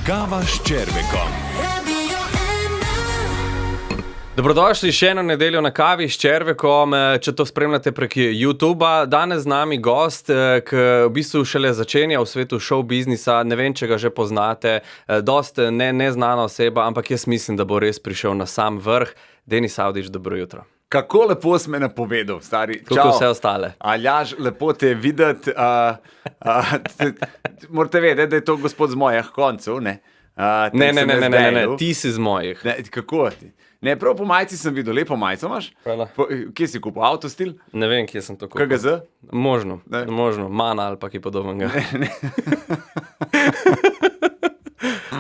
Kava s Červekom. Dobrodošli še eno nedeljo na kavi s Červekom, če to spremljate prek YouTubea. Danes z nami gost, ki v bistvu šele začenja v svetu show biznisa, ne vem, če ga že poznate, dost neznana oseba, ampak jaz mislim, da bo res prišel na sam vrh. Denis Avdić, dobro jutro. Kako lepo si me napovedal, stari. Kako vse ostale? Aljaž, lepo te je videti. Morate vedeti, da je to gospod z mojih koncev, ne? Ne, ti si z mojih. Ne, kako ti? Ne, prav po majici sem videl, lepo majico imaš. Hvala. Kje si kupil, Autostil? Ne vem, kje sem to kupil. KGZ? Možno, Mana ali pa kaj podobnega. Ne.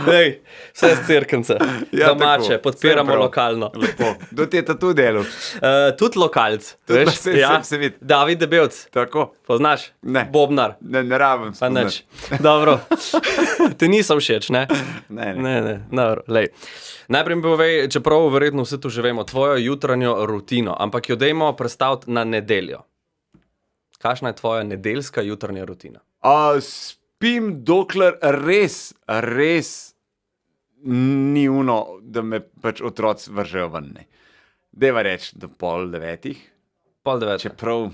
Hej, vse z Cerkence, Ja, domače, tako, podpiramo vse prav. lokalno. Lepo. Do te tu delal. Tudi lokalc, Tudi veš? se vidi. David Debevc, Tako. poznaš? Ne. Bobnar, Ne rabim pa spoznati. nič. Dobro, ti niso všeč, ne? Ne. Dobro, lej. Najprej mi povej, čeprav verjetno vse tu že vemo, tvojo jutranjo rutino, ampak jo dajmo prestaviti na nedeljo. Kakšna je tvoja nedeljska jutranja rutina? Spim, dokler res ni uno, da me pač otroci vržejo ven. Ne. Deva reči do 8:30, 7:30. čeprav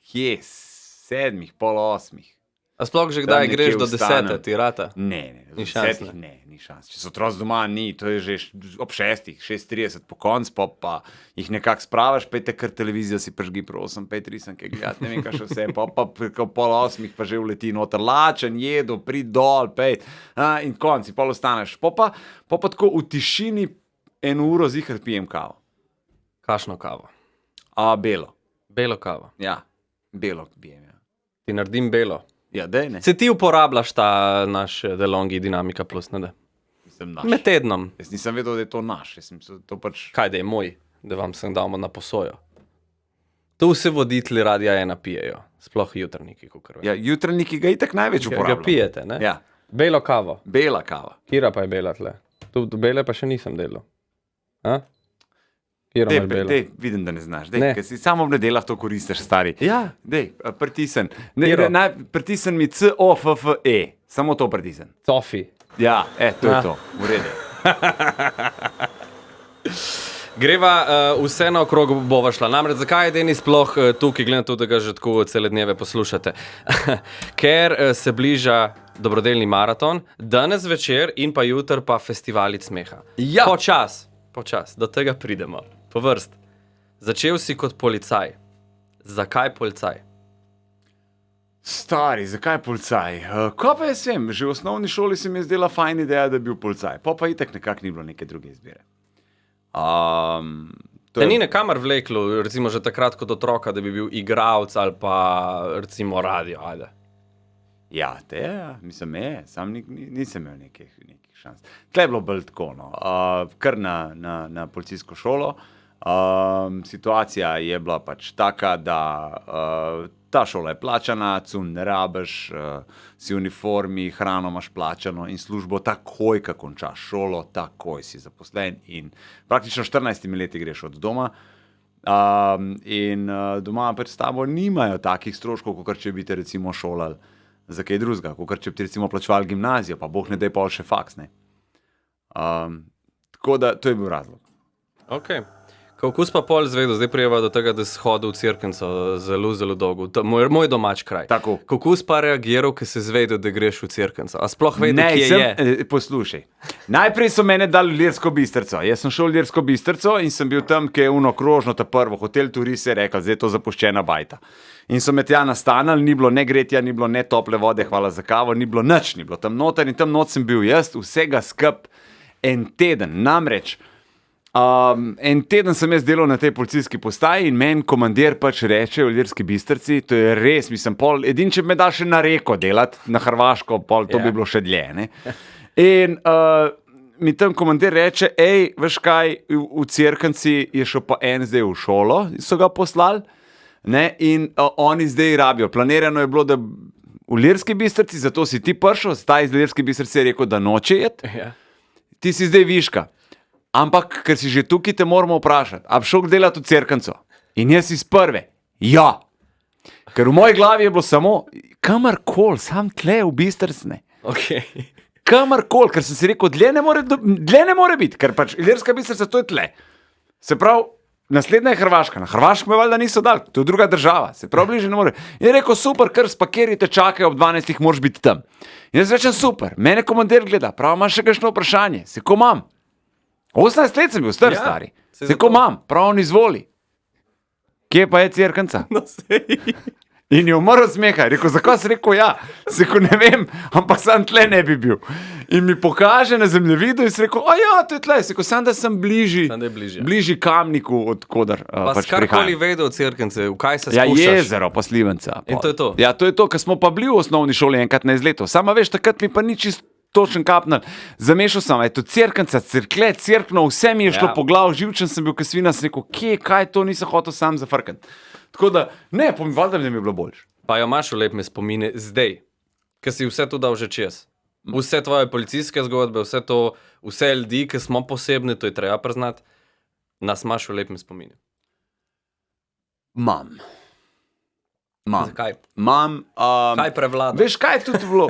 kje, 7, 7:30. A sploh že kdaj Tam greš nekje do 10, vstanem. ti rata? Ne, Ni do šans, 10 ni šans. Če so otroci doma, ni, to je že ob 6, 6:30 po koncu, pa jih nekako spravaš, pejte kar televizijo si pržgi, prosim, pejte risanke gledati, ne vem, kaj še vse, pa 7:30 pa že uleti noter, lačen, jedo, prid dol, pejt, in konci, pol ostaneš. Pa tako v tišini 1 uro zihar pijem kavo. Kakšno kavo? Belo. Belo kavo. Ja, belo pijem, ja. Ti naredim belo. Ja, dej, ne. Se ti uporabljaš ta naš DeLonghi Dinamika Plus, ne da? Sem naš. Med tednom. Jaz nisem vedel, da je to naš, jaz sem se to pač... Kaj da je moj, da vam sem damo na posojo. To vsi voditelji Radia 1 pijejo, sploh jutranjiki, kakor vem. Ja, jutranjiki ga itak največ Ga uporabljajo. pijete, ne? Ja, Belo kavo. bela kava. Kira pa je bela tle? Tu bele pa še nisem delal. A? Kira imaš belo? Dej, vidim, da ne znaš. Ne. Dej, ker si samo v nedeljah to koristiš, stari. Ja. Dej, pritisni. Kiro? Pritisni mi COFFE. Samo to pritisni. Cofi. Ja, to je Ja. to. V redu. Greva vse naokrog bova šla. Namreč, zakaj je Denis sploh tukaj, glede na to, da ga že tako cele dneve poslušate? Ker se bliža dobrodelni maraton, danes večer in pa jutr pa festivalic smeha. Ja. Počas, do tega pridemo. Po vrst. Začel si kot policaj. Zakaj policaj? Stari, zakaj policaj? Kaj pa jaz vem, že v osnovni šoli se mi je zdela fajn ideja, da bi bil policaj. Pa itak nekako ni bilo neke druge izbire. Te ni nekamor vleklo, recimo že takrat kot otroka, da bi bil igralec ali pa recimo radio, ajde. Ja, mislim, sam nisem imel nekih šans. Tle je bilo bolj tako, no. Kar na policijsko šolo. Situacija je bila pač taka, da ta šola je plačana, cun ne rabiš, si v uniformi, hrano imaš plačano in službo takoj, ko končaš šolo, takoj si zaposlen in praktično 14 leti greš od doma. Doma pred tabo nimajo takih stroškov, kot če bi te recimo šolali za kaj drugega, kot če bi ti recimo plačevali gimnazijo, pa boh ne daj pol še faks, ne. Tako da, to je bil razlog. Ok. Kako si pa pol zvedel, zdaj prijeva do tega, da si hodil v Cerkenco zelo, zelo dolgo, moj domač kraj. Tako. Kako si pa reagiral, ko si zvedel, da greš v Cerkenco? A sploh vedel, kje je? Poslušaj. Najprej so mene dali v Ilirsko Bistrico. Jaz sem šel v Ilirsko Bistrico in sem bil tam, kjer je uno krožno, ta prvo, hotel Turist je rekel, zdaj je to zapuščena bajta. In so me tja nastanali, ni bilo ne gretja, ni bilo ne tople vode, hvala za kavo, ni bilo nič, ni bilo tam noter in tam not sem bil jaz, vsega skup en teden. Namreč, en teden sem jaz delal na tej policijski postaji in meni komandir pač reče v Ilirski Bistrici, to je res, mislim, edin, če me da še na reko delati, na Hrvaško, pol, to bi bilo še dlje, ne. In mi tam komandir reče, veš kaj, v Cerkenci je šel pa en zdaj v šolo, so ga poslali, ne, in oni zdaj rabijo. Planirano je bilo, da v Ilirski Bistrici, zato si ti prišel, zdaj iz Ilirske Bistrice je rekel, da noče jet, ti si zdaj viška. Ampak, ker si že tukaj, te moramo vprašati, a bi šel delati v Cerkenco? In jaz iz prve, ja. Ker v moji glavi je bilo samo, kamarkoli, sam tle v Bistricne. Okay. kamorkoli, ker sem si rekel, dlje ne more biti, ker pač Ilirska Bistrica to je tle. Se pravi, naslednja je Hrvaška. Na Hrvaško me valjda niso dali, to je druga država, se pravi, bliže ne more. In je rekel, super, kar spakirite, čakaj, ob 12 moraš biti tam. In jaz rečem, super, mene komandir gleda, prav, imaš še kakšno vprašanje, se ko imam. 18 let sem bil star, stari. Se ko imam, prav, on izvoli. Kje pa je Cerknica? No, sej. In je umrl smeha. Rekel, zakaj si rekel ja? Se ko ne vem, ampak sam tle ne bi bil. In mi pokaže na zemljevidu in si rekel, a ja, to je tle. Se ko sam, da sem bližji, bližji Kamniku, odkudar Pa pač karkoli vedel o Cerknici, v kaj se ja, spuščaš? jezero pa Slivenca. In to je to? Ja, to je to, ker smo pa bili v osnovni šoli enkrat na izletu. Sama veš, takrat mi pa ni čisto točen kapnal. Zamešal sem, je to Cerknica, Cerkle, Cerkno, vse mi je šlo po glavu, živčen sem bil, ker svina sem rekel, kaj to nisem hotel sam zafrkati. Tako da, ne, pomival, da mi je bilo boljše. Pa jo imaš v lepme spomine zdaj, ker si vse to dal že čez. Vse tvoje policijske zgodbe, vse ljudi, ki smo posebni, to je treba priznati, nas imaš v lepme spomine. Mam. Zakaj? Kaj prevlada? Veš, kaj je tudi bilo?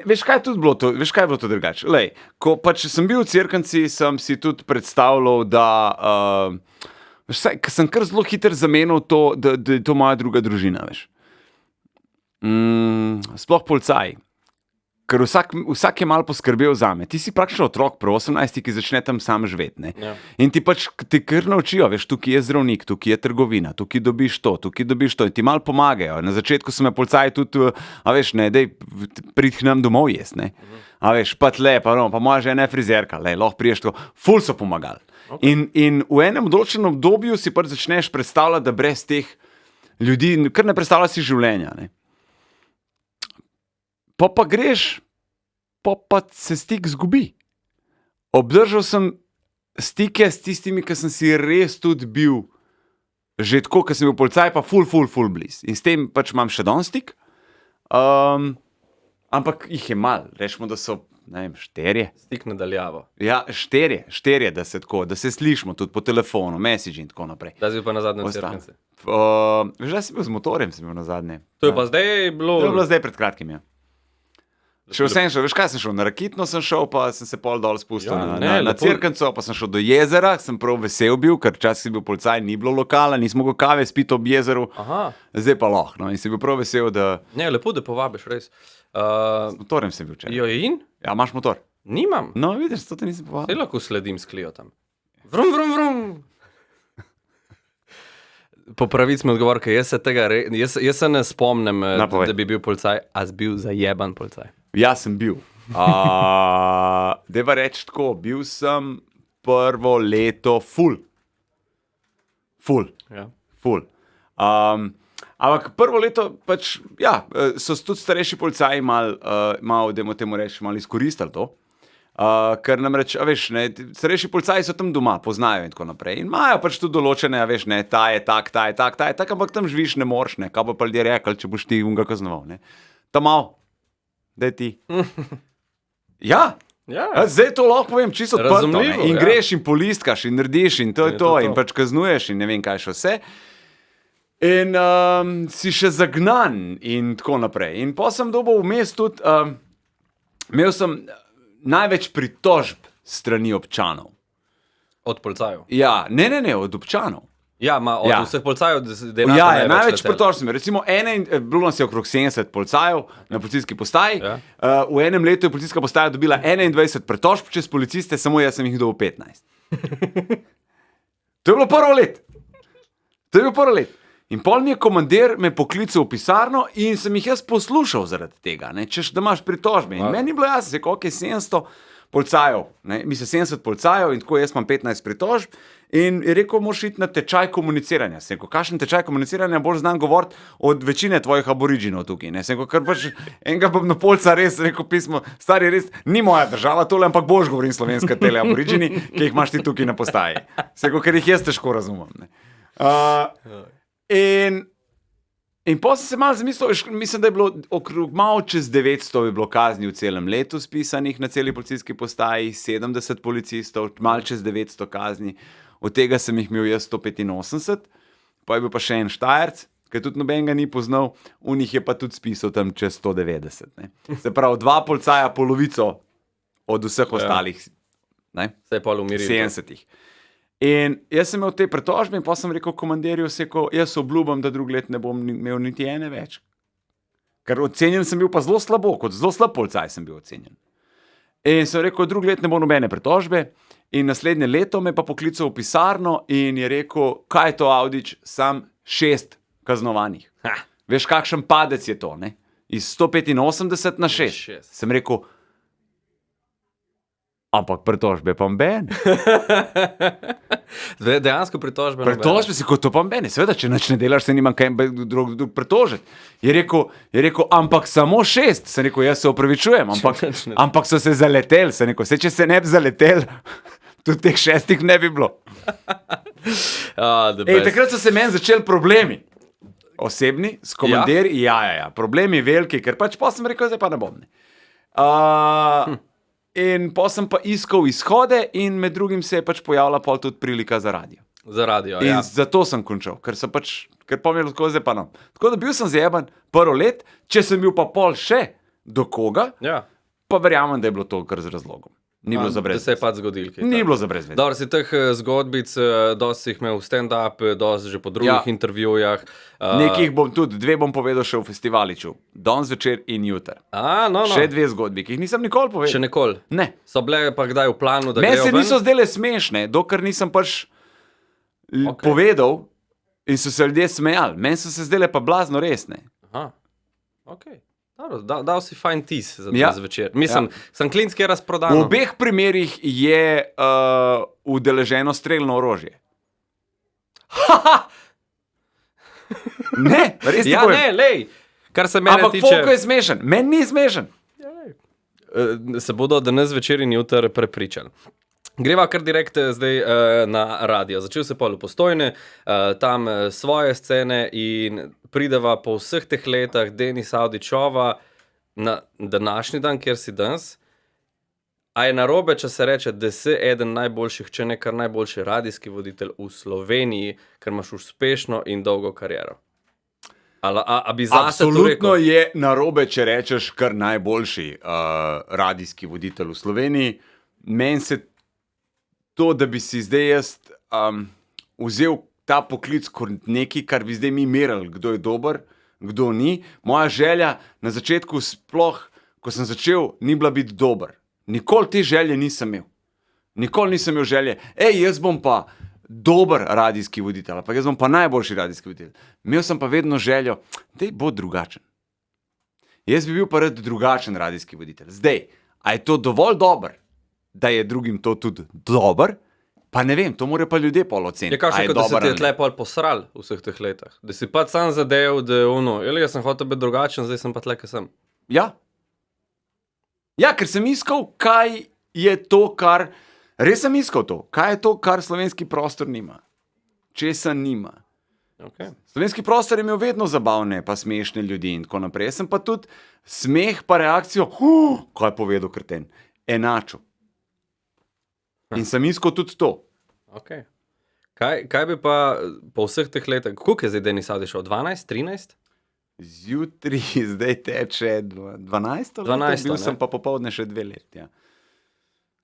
Veš, kaj je bilo to drugače? Lej, ko pač sem bil v Cerknici, sem si tudi predstavljal, da sem kar zelo hiter zamenil to, da je to moja druga družina, veš. Sploh policaj. Ker vsak je malo poskrbel zame. Ti si praktično otrok, pri 18, ki začne tam sam živeti. Ne? Ja. In ti pač te kar naučijo, veš, tukaj je zdravnik, tukaj je trgovina, tukaj dobiš to, in ti malo pomagajo. Na začetku so me policaji tudi, a veš, ne, dej pridi k nam domov jesti, ne. A veš, pa tle, pa moja žena je frizerka, lahko priješ to, ful so pomagali. Okay. In v enem določenem obdobju si pač začneš predstavljati, da brez teh ljudi, kar ne predstavljaš si življenja, ne. Pa greš, pa se stik zgubi. Obdržal sem stike s tistimi, ki sem si res tudi bil, že tako, ker sem bil policaj, pa ful bliz. In s tem pač imam še danes stik. Ampak jih je malo, rečemo, da so, ne vem, 4. Stik nadaljavo. Ja, 4, da se slišimo tudi po telefonu, message in tako naprej. Da si bil pa na zadnjem Cerknici. Veš, da si bil z motorjem, sem bil na zadnje. To je pa zdaj bilo... To je bilo zdaj pred kratkim, ja. Veš kaj sem šel, na Rakitno sem šel, pa sem se pol dol spustil na Cerknico, pa sem šel do jezera, sem prav vesel bil, ker včasih si bil policaj, ni bilo lokala, nismo mogel kave spiti ob jezeru, zdaj pa lahko, no, in si bil prav vesel, da... Ne, lepo, da povabiš, res. S motorjem sem bil včeraj. Jo, in? Ja, imaš motor? Nimam. No, vidiš, to te nisem povabil. Saj lahko sledim s Clio tam. Vrum. Po pravici mi odgovor, ker jaz se ne spomnim, da bi bil policaj, a si bil zajeban policaj. Ja, sem bil. Deva reči tako, bil sem prvo leto ful. Ja. Ampak prvo leto pač, ja, so tudi starejši policaji malo, dajmo temu reči, malo izkoristili to. Ker namreč, a veš, ne, starejši policaji so tam doma, poznajo in tako naprej. In imajo pač tudi določene, a veš, ne, ta je tak, ampak tam živiš, ne moreš, ne, kaj pa ljudje rekli, če boš ti unga kaznoval, ne. Ta malo, daj ti. Ja, zdaj to lahko povem čisto odprto, ne, in greš in polistkaš in narediš in to je to, in pač kaznuješ in ne vem kaj še vse. In si še zagnan in tako naprej. In pa sem dobil vmes tudi, imel sem največ pritožb strani občanov. Od policajev? Ja, ne, od občanov. Ja, od vseh policajev, da je največ pritožb sem. Recimo, bilo nas je okrog 70 policajev na policijski postaji. Ja. V enem letu je policijska postaja dobila 21 pritožb čez policiste, samo jaz sem jih dobil 15. To je bilo prvo let. In pol mi je komandir me poklical v pisarno in sem jih jaz poslušal zaradi tega, ne, češ, da imaš pritožbe. In meni je bilo jasno, se je 700 policajev, ne, mislim 70 policajev in tako jaz imam 15 pritožb in je rekel, moraš iti na tečaj komuniciranja. Sem rekel, kakšen tečaj komuniciranja, bolj znam govoriti od večine tvojih aboriginov tukaj, ne. Sem rekel, ker pač enega bom na polca res, rekel pismo, stari res, ni moja država tole, ampak boš govorim slovenske tele aborigini, ki jih imaš ti tukaj na postaji. Sem rekel, ker jih jaz težko razumem, ne. In potem sem se malo zamislil, mislim, da je bilo okrog malo čez 900 je bilo kazni v celem letu spisanih na celi policijski postaji, 70 policistov, malo čez 900 kazni, od tega sem jih imel jaz 185, pa je bil pa še en Štajerc, ki tudi nobenega ni poznal, v njih je pa tudi spisal tam čez 190. Ne. Se pravi, 2 policaja polovico od vseh ostalih, ne, Se je pol umiril. 70-ih. In jaz sem imel te pretožbe in pa sem rekel komandirju, jaz obljubim, da drug let ne bom imel niti ene več. Ker ocenjen sem bil pa zelo slabo, kot zelo slab policaj sem bil ocenjen. In sem rekel, drug let ne bo nobene pretožbe. In naslednje leto me pa poklical v pisarno in je rekel, kaj je to, Avdić, sam 6 kaznovanih. Veš, kakšen padec je to, ne? Iz 185 na 6. Šest. Sem rekel, ampak pretožbe pa mben. Dejansko pritožbe. Pretožbe si kot to pa mben. Seveda, če nič ne delaš, se nimam kaj drug pretožiti. Je rekel, ampak samo 6. Sem rekel, jaz se opravičujem, ampak so se zaleteli. Sem rekel, če se ne bi zaleteli, tudi teh 6 ne bi bilo. Takrat so se meni začeli problemi. Osebni, s komandirji, ja. Problemi veliki, ker pač pa sem rekel, zdaj pa ne bom. In pa sem pa iskal izhode in med drugim se je pač pojavila pol tudi prilika za radio. Za radio, in zato sem končal, ker pa mi je tako zdaj pa no. Tako da bil sem zajeban prvo let, če sem bil pa pol še do koga, pa verjamem, da je bilo to kar z razlogom. Ni bilo za brez. Da se je pač zgodil. Ni bilo za brez veze. Dobro, si teh zgodbic, dosti jih imel v stand-up, dosti že po drugih intervjujah. Nekih bom tudi, 2 bom povedal še v festivaliču. Danes večer in jutri. Še 2 zgodbi, ki jih nisem nikoli povedal. Še nikoli? Ne. So bile pa kdaj v planu, da grejo ven? Meni se niso zdele smešne, dokler nisem pač povedal in so se ljudje smejali. Meni so se zdele pa blazno resne. Aha, okej. Dal si fajn tis za danes večer. Mislim, sem klinski razprodan. V obeh primerih je udeleženo strelno orožje. Ne, res ti povem. Ne, lej. Kar se mene tiče... Ampak Folko je smešen. Meni ni smešen. Se bodo danes večer in jutri prepričali. Greva kar direkt zdaj na radio. Začel se pol v Postojni, tam svoje scene in prideva po vseh teh letah Denis Avdićova na današnji dan, kjer si danes. A je narobe, če se reče, da si eden najboljših, če ne kar najboljši radijski voditelj v Sloveniji, ker imaš uspešno in dolgo kariero? A bi zase to rekel? Absolutno je narobe, če rečeš kar najboljši radijski voditelj v Sloveniji. Meni se to, da bi si zdaj jaz vzel ta poklic kot nekaj, kar bi zdaj mi merili, kdo je dober, kdo ni. Moja želja na začetku sploh, ko sem začel, ni bila biti dober. Nikoli te želje nisem imel. Nikoli nisem imel želje, jaz bom pa dober radijski voditelj, pa jaz bom pa najboljši radijski voditelj. Imel sem pa vedno željo, daj bo drugačen. Jaz bi bil pa rad drugačen radijski voditelj. Zdaj, a je to dovolj dober, da je drugim to tudi dober, pa ne vem, to morajo pa ljudje pol oceniti. Je kakšno, da se ti je tle pol posral v vseh teh letah? Da si pa sam zadev, da je ono, jaz sem hotel biti drugačen, zdaj sem pa tle, kaj sem. Ja, ker sem iskal, kaj je to, kar... Res sem iskal to. Kaj je to, kar slovenski prostor nima? Česa nima? Slovenski prostor je imel vedno zabavne pa smešne ljudi in tako naprej. Jaz sem pa tudi smeh pa reakcijo, kaj je povedal kreten, enačil. In sem iskal tudi to. Kaj bi pa po vseh teh letih, koliko je zdaj Denis Avdić, 12, 13? Zjutri zdaj teče 12 let, bil sem pa popoldne še 2 let.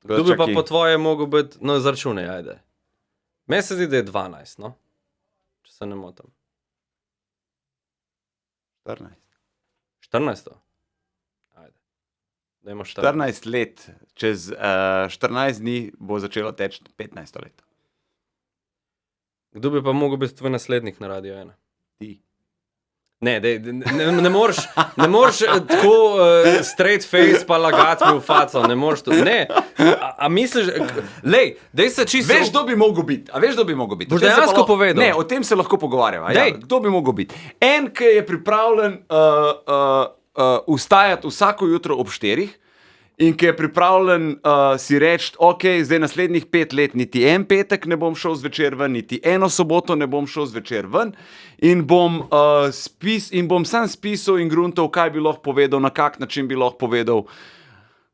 Kdo bi pa po tvoje mogel biti, no zračunaj, ajde. Meni se zdi, da je 12, no? Če se ne motim. 14. 14? Ajde. 14 let, čez 14 dni bo začelo teči 15 let. Kdo bi pa mogel biti tvoj naslednik na Radio 1? Ti. Ne moreš tako straight face pa lagati mi v faco, ne moreš to. Ne, a misliš, lej, dej se čisto... Veš, kdo bi mogel biti? A veš, kdo bi mogel biti? Boš dejansko povedal? Ne, o tem se lahko pogovarjava. Ja, kdo bi mogel biti? En, ki je pripravljen vstajati vsako jutro ob 4 in ki je pripravljen si reči, ok, zdaj naslednjih 5 let niti en petek ne bom šel zvečer ven, niti eno soboto ne bom šel zvečer ven in bom sam spisal in gruntal, kaj bi lahko povedal, na kak način bi lahko povedal,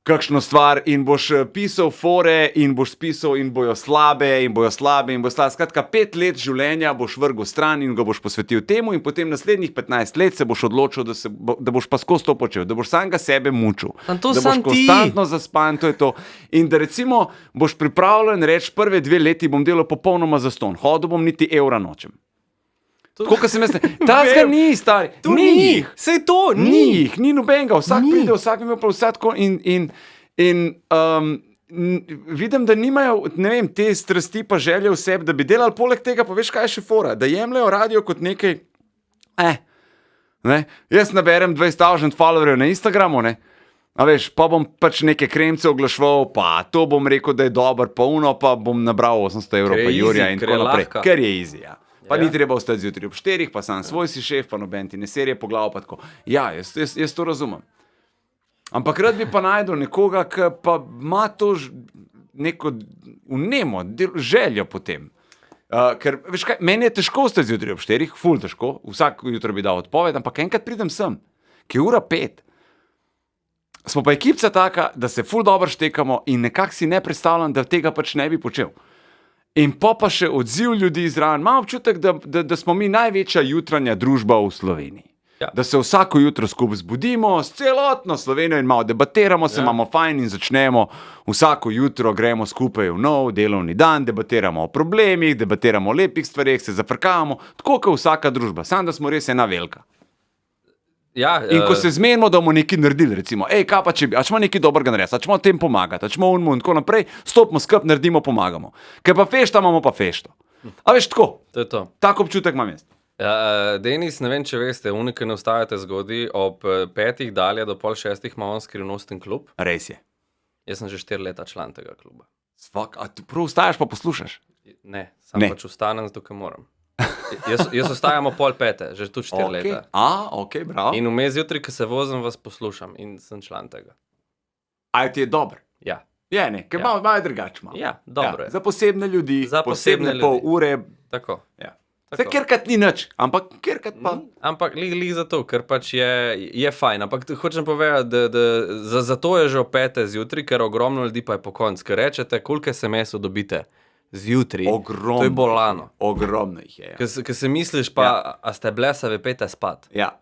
kakšno stvar in boš pisal fore in boš pisal in bojo slabe in bojo slabe in bojo slabe. Skratka, 5 let življenja boš vrgel stran in ga boš posvetil temu in potem naslednjih 15 let se boš odločil, da boš pa skozi to počel, da boš samega sebe mučil, da boš konstantno zaspan, to je to. In da recimo boš pripravljen reči, prve 2 leti bom delal popolnoma zastonj, hodil bom niti evra nočem. Tako, kot sem jaz, tazga ni, stari, ni jih. Sej to, Ni jih, ni nobenega, vsak pride, vsak ima pa vse tako in vidim, da nimajo, ne vem, te strasti pa želje v sebi, da bi delali poleg tega, pa veš, kaj je še fora, da jemljajo radio kot nekaj, ne, jaz naberem 20,000 followerjev na Instagramu, ne, a veš, pa bom pač neke kremce oglašval, pa to bom rekel, da je dober, pa uno, pa bom nabral 800 evrov pa Jurija in tako naprej, ker je easy, ja. Pa ni treba ostati zjutraj ob 4, pa sam svoj si šef, pa noben ti ne serije po glavu, pa tako. Ja, jaz to razumem. Ampak rad bi pa najdel nekoga, ki pa ima to neko vnemo, željo potem. Ker, veš kaj, meni je težko ostati zjutraj ob 4, ful težko, vsak jutro bi dal odpoved, ampak enkrat pridem sem, ki je 1:05. Smo pa ekipca taka, da se ful dobro štekamo in nekako si ne predstavljam, da tega pač ne bi počel. In pa še odziv ljudi zraven. Imam občutek, da smo mi največja jutranja družba v Sloveniji. Ja. Da se vsako jutro skupaj zbudimo s celotno Slovenijo in malo debatiramo se, imamo fajn in začnemo vsako jutro, gremo skupaj v nov delovni dan, debatiramo o problemih, debatiramo o lepih stvareh, se zafrkavamo, tako kot vsaka družba, samo da smo res ena velika. Ja, in ko se zmenimo, da bomo nekaj naredili, recimo, kaj pa če bi, ačmo nekaj dobrega narediti, ačmo tem pomagati, ačmo unmu in tako naprej, stopimo skup, naredimo, pomagamo. Ker pa fešta, imamo pa fešto. A veš, tako? To je to. Tak občutek imam jaz. Denis, ne vem, če veste, unikaj ne vstajate zgodaj, ob 5 dalje do 5:30 ima on skrivnosten klub. Res je. Jaz sem že 4 leta član tega kluba. A ti prav vstajaš pa poslušaš? Ne, sam pač vstanem, zato ker moram. Jaz ostajam ob 4:30, že tu 4 leta. Ok, bravo. In vmes jutri, ko se vozim, vas poslušam in sem član tega. A ti je dober? Ja. Je, ne, ker malo je drugače. Ja, dobro je. Za posebne ljudi, za posebne pol ure. Tako. Ja. Se kjerkat ni nič, ampak kjerkat pa. Ampak li zato, ker pač je fajn. Ampak hočem povedati, da zato je že ob 5 zjutraj, ker ogromno ljudi pa je po koncu. Ker rečete, koliko SMS-ov dobite zjutraj. Ogromno. To je bolano. Ogromno jih je. Ker se misliš pa, a ste blesavi, pejte spat. Ja,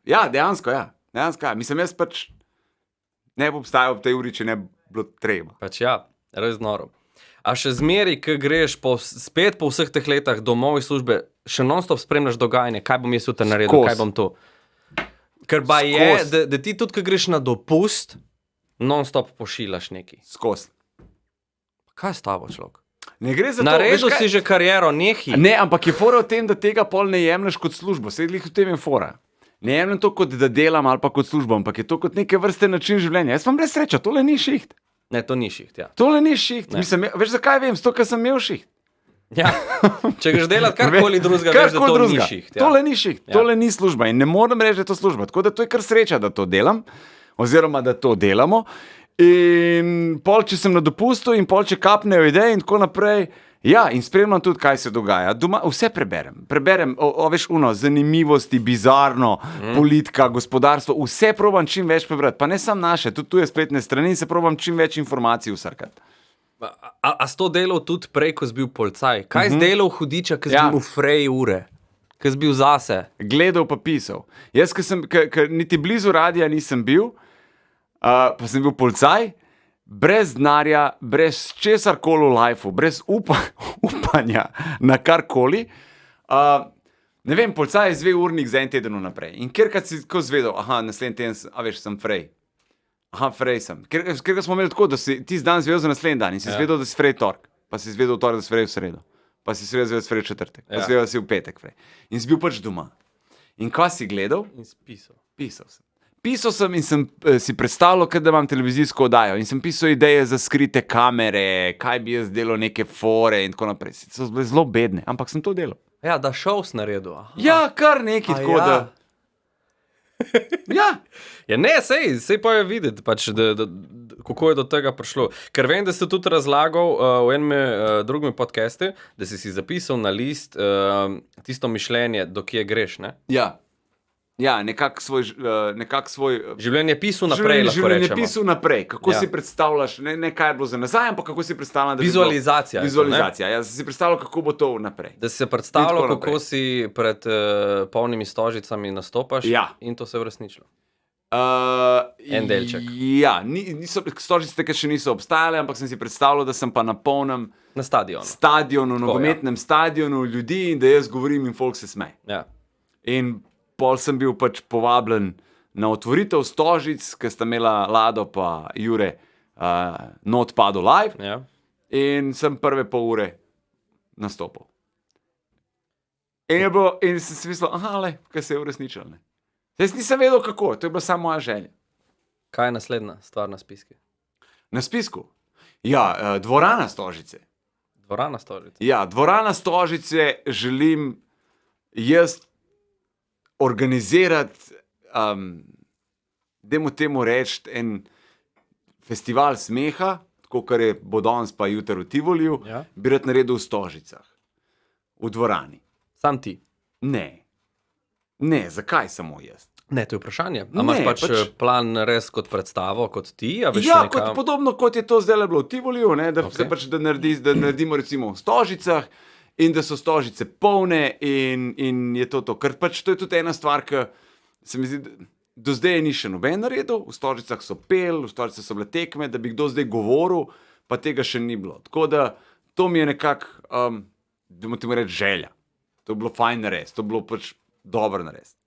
dejansko, ja. Mislim, jaz pač ne bi obstajal ob tej uri, če ne bi bilo treba. Pač ja, res noro. A še zmeri, ko greš spet po vseh teh letah domov iz službe, še non-stop spremljaš dogajanje, kaj bom jaz jutri naredil, kaj bom to. Ker ba je, da ti tudi, ko greš na dopust, non-stop pošiljaš neki. Skozi. Kaj je s tabo, človek? Ne gre za to. Naredil si že kariero, nehi. Ne, ampak je fora v tem, da tega pol ne jemlješ kot službo. Sedlih v tem je fora. Ne jemljem to kot da delam ali pa kot službo, ampak je to kot neke vrste način življenja. Jaz imam res srečo, tole ni šiht. Ne, to ni šiht, ja. Tole ni šiht. Mislim, veš zakaj vem? Zato, ker sem imel šiht. Ja. Če greš delati karkoli drugega, veš, da to ni šiht. Ja. Tole ni šiht, tole ni služba in ne morem reči, da je to služba. Tako da to je kar sreča, da to delam, oziroma da to delamo. In pol, če sem na dopustu in pol, če kapnejo ideje in tako naprej, ja, in spremljam tudi, kaj se dogaja. Doma vse preberem. Veš, zanimivosti, bizarno, politika, gospodarstvo, vse probam čim več prebrati. Pa ne sam naše, tudi tuje spletne strani, se probam čim več informacij vsrkati. A si to delal tudi prej, ko si bil policaj? Kaj si delal hudiča, ko si bil v Freji ure? Ko si bil zase? Gledal pa pisal. Jaz, ker niti blizu radija nisem bil, pa sem bil policaj, brez denarja, brez česarkoli v lifeu, brez upanja na karkoli. Ne vem, policaj je izve urnik za en teden naprej. In kjerkrat si tako zvedel, naslednji teden, sem Frej. Frej sem. Ker smo imeli tako, da si ti dan zvedel za naslednji dan in si zvedel, da si Frej tork, pa si zvedel tork, da si Frej v sredo, pa si zvedel, da si Frej četrtek, pa si zvedel, da si v petek Frej. In si bil pač doma. In kaj si gledal? In si pisal. Pisal sem in sem si predstavljal, da imam televizijsko oddajo in sem pisal ideje za skrite kamere, kaj bi jaz delal, neke fore in tako naprej. So bile zelo bedne, ampak sem to delal. Ja, da šov si naredil. Ja, kar neki tako, da... Ja. Ja, ne, sej pa je videti, pač, kako je do tega prišlo. Ker vem, da si tudi razlagal v enem drugem podcastu, da si zapisal na list tisto mišljenje, do kje greš, ne? Ja. Ja, nekak svoj Življenje pisu naprej, lahko življenje rečemo. pisu naprej. Kako Ja. si predstavljaš, ne kaj je bilo za nazaj, ampak kako si predstavljaš, da bi Vizualizacija bilo, je to, ne? vizualizacija. Ja, si predstavljal, kako bo to naprej. Da si se predstavljal, In tako kako naprej. si pred polnimi stožicami nastopaš Ja. in to se je uresničilo. En delček. Ja, stožice takrat še niso obstajale, ampak sem si predstavljal, da sem pa na polnem Na stadionu. stadionu, nogometnem stadionu ljudi in da jaz govorim in folk se smeje. Ja. In pol sem bil pač povabljen na otvoritev stožic, ker sta imela Lado pa Jure not padel live Ja. in sem prve pol ure nastopil. In sem si mislil, kaj se je uresničilo. Ne. Jaz nisem vedel kako, to je bila samo moja želja. Kaj je naslednja stvar na spisku? Na spisku? Ja, dvorana Stožice. Dvorana stožica. Ja, dvorana Stožice želim jaz organizirati, dajmo temu reči, en festival smeha, tako kar je bo danes pa jutri v Tivoliju, Ja. bi rad naredil v Stožicah, v dvorani. Sam ti. Ne, zakaj samo jaz? Ne, to je vprašanje. A Ne, imaš pač pač- plan res kot predstavo, kot ti? A veš Ja, nekam... podobno kot je to zdaj bilo v Tivoliju, ne, da, Ok. pač, da naredimo recimo v Stožicah in da so Stožice polne in je to. Ker pač to je tudi ena stvar, ki se mi zdi, da do zdaj ni še noben naredil, v Stožicah so pel, v Stožicah so bile tekme, da bi kdo zdaj govoril, pa tega še ni bilo. Tako da to mi je nekako, da ti reči, želja. To je bilo fajn narediti, to je bilo pač dobro narediti.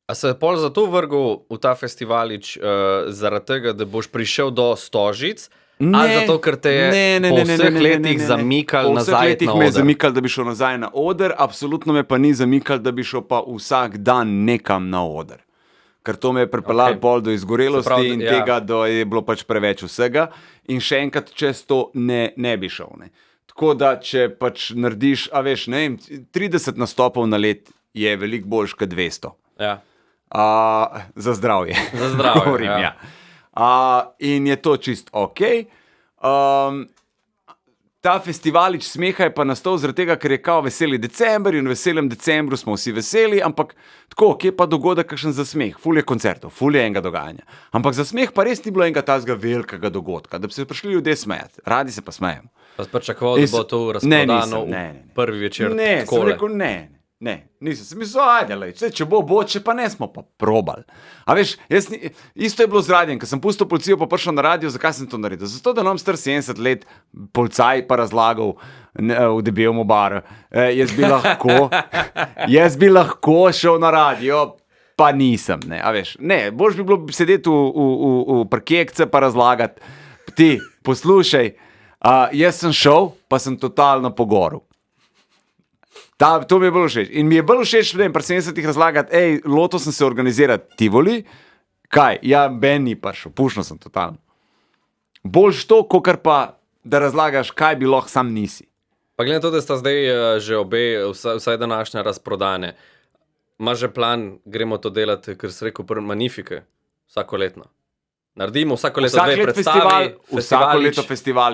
A se je pol zato vrgel v ta festivalič zaradi tega, da boš prišel do Stožic? Ali zato, ker te je po vseh letih zamikal Po vseh nazaj letih na me je oder? zamikal, da bi šel nazaj na oder, absolutno me pa ni zamikal, da bi šel pa vsak dan nekam na oder. Ker to me je pripeljalo Ok. pol do izgorelosti Se pravi, in ja. tega, da je bilo pač preveč vsega. In še enkrat čez to ne bi šel. Ne. Tako da, če pač narediš, a veš, ne vem, 30 nastopov na let je veliko boljš kot 200. Ja. Za zdravje. Za zdravje, Govorim, ja. ja. In je to čist ok. Ta festivalič smeha je pa nastal zaradi tega, ker je kao veseli december in v veselem decembru smo vsi veseli, ampak tako, kje pa dogodek kakšen za smeh? Ful je koncertov, ful je enega dogajanja. Ampak za smeh pa res ni bilo enega tazga velikega dogodka, da bi se prišli ljudje smejati. Radi se pa smejemo. Pa si pričakoval, da bo to razprodano ne. v prvi večer. Ne, sem takole. rekel nisem. Sem mislil, ajde, lej, če bo, če pa ne, smo pa probali. A veš, isto je bilo z radijem, ko sem pustil policijo, pa prišel na radio, zakaj sem to naredil? Zato, da nam star 70 let policaj pa razlagal v debelem baru. Jaz bi lahko šel na radio, pa nisem. Ne, a veš, ne, boš bi bilo sedeti v parkekce pa razlagati, ti, poslušaj, jaz sem šel, pa sem totalno pogorel. To mi je bilo všeč. In mi je bilo všeč, da jim pri 70-ih razlagati, lotil sem se organizirati Tivoli, kaj, ja, Ben ni prišel, pušno sem totalno. Boljš to, kakor pa, da razlagaš, kaj bi lahko sam nisi. Pa glede na to, da sta zdaj že obe, vsaj današnje razprodane, imaš že plan, gremo to delati, ker si rekel, Manifike, vsako letno. Naredimo vsako leto dve predstavi, vsako leto festival,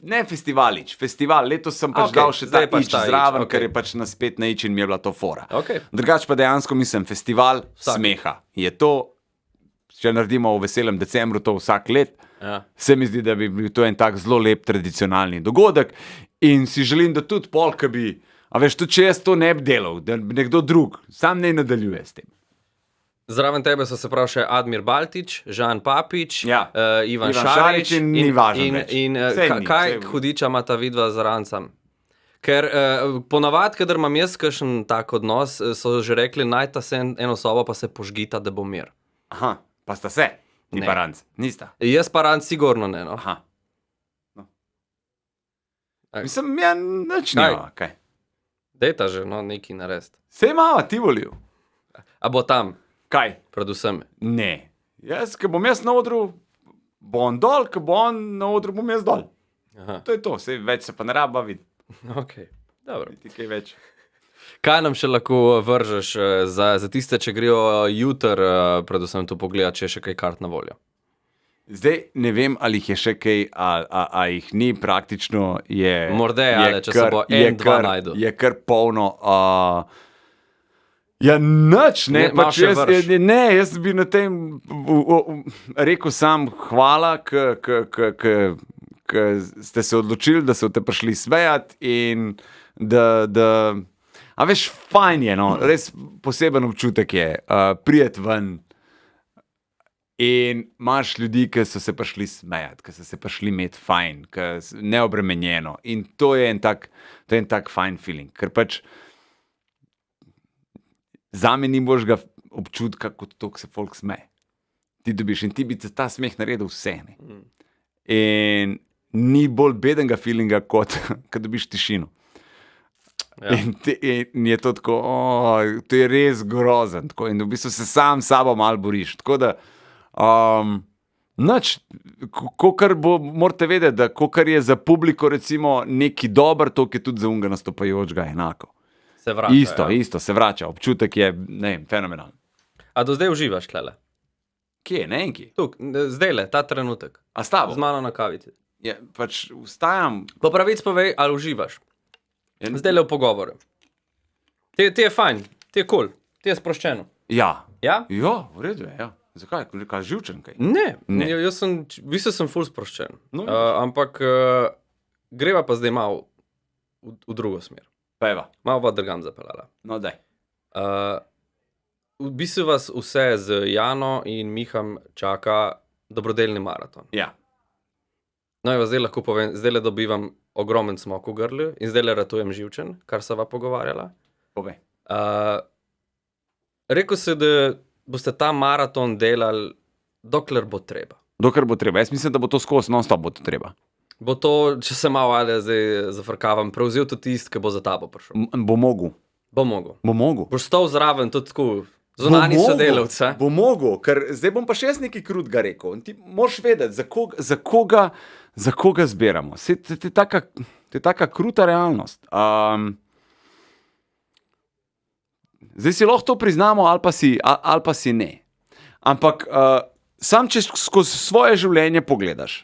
ne festivalič, festival, letos sem pač dal še ta ič zraven, ker je pač na spet na ič in mi je bila to fora. Okay. Drugač pa dejansko mislim, festival smeha. Je to, če naredimo v veselem decembru to vsak let, se mi zdi, da bi bil to en tak zelo lep tradicionalni dogodek in si želim, da tudi polka bi, a veš, tudi če jaz to ne bi delal, da nekdo drug, sam ne nadaljuje s tem. Zraven tebe so se prav še Admir Baltič, Žan Papič, Ja. Ivan Šarič in ni važno več. kaj hudiča ima ta vidva z rancem? Ker ponavadi, kadar imam jaz kakšen tak odnos, so že rekli, naj ta se eno sobo pa se požgita, da bo mir. Aha, pa sta se, ti Ne. pa ranc, nista. Jaz pa ranc sigurno ne, no. Aha. No. Aj. Mislim, ja, nič Kaj? nima, kaj. Dejta že, no, nekaj narediti. Sej imamo Tivoliju. A bo tam, Kaj? predvsem. Ne. Ko bom jaz na odru, bom dol, ko bo on na odru, bom jaz dol. Aha, To je to, sej več se pa ne raba videti. ok, dobro. Ti kaj več. Kaj nam še lahko vržeš za tiste, če grejo jutr, predvsem tu pogledati, če je še kaj kart na voljo? Zdaj ne vem, ali jih je še kaj, a jih ni, praktično je. Morda, ali če se bo en, dva najdu. Je kar polno. Ja, nič, Ne, malo še vrš. jaz bi na tem rekel sam hvala, ker ste se odločili, da so te prišli smejati in da a veš, fajn je, no, res poseben občutek je, prijet ven in imaš ljudi, ki so se prišli smejati, ki so se prišli imeti fajn, neobremenjeno in to je en tak fajn feeling, ker pač zame ni božga občutka, kot to, ko se folk smeje. Ti dobiš in ti bi ta smeh naredil vse. Ne? In ni bolj bedenega feelinga, kot ko dobiš tišino. Ja. In je to tako, to je res grozen. Tako, in v bistvu se sam s sabo malo boriš. Tako da, nič, morate vedeti, da kakor je za publiko recimo neki dober, to je tudi za unga nastopajočega enako. Se vrača, Isto, se vrača. Občutek je, ne vem, fenomenalen. A do zdaj uživaš tlele? Kje, ne enki? Zdajle, ta trenutek. A s tabo? Z mano na kavici. Ja, pač vstajam. Po pravici povej, ali uživaš. Zdajle v pogovoru. Ti je fajn, ti je cool, ti je sproščeno. Ja. Ja? Ja, v redu je, ja. Zakaj? Kaj živčen kaj? Ne. Ne. V bistvu sem ful sproščen. No, Ampak greva pa zdaj malo v drugo smer. Peva. Malo pa drgam zapeljala. No, daj. V bistvu vas vse z Jano in Miham čaka dobrodelni maraton. Ja. No, in zdaj lahko povem, zdaj dobivam ogromen smok v grlu in zdaj ratujem živčen, kar sva pogovarjala. Povej. Rekel si, da boste ta maraton delali, dokler bo treba. Dokler bo treba. Jaz mislim, da bo to skozi, non-stop bo to treba. Bo to, če se malo zdaj zafrkavam, prevzel tudi tisti, ki bo za tabo prišel. Bo mogel. Bo mogel. Bo mogel. Boš stal zraven tudi tako, zunanji sodelavci. Bo mogel, ker zdaj bom pa še jaz nekaj krutega rekel. In ti moraš vedeti, za koga zbiramo. To je taka kruta realnost. Zdaj si lahko to priznamo ali pa si ne. Ampak sam, če skozi svoje življenje pogledaš,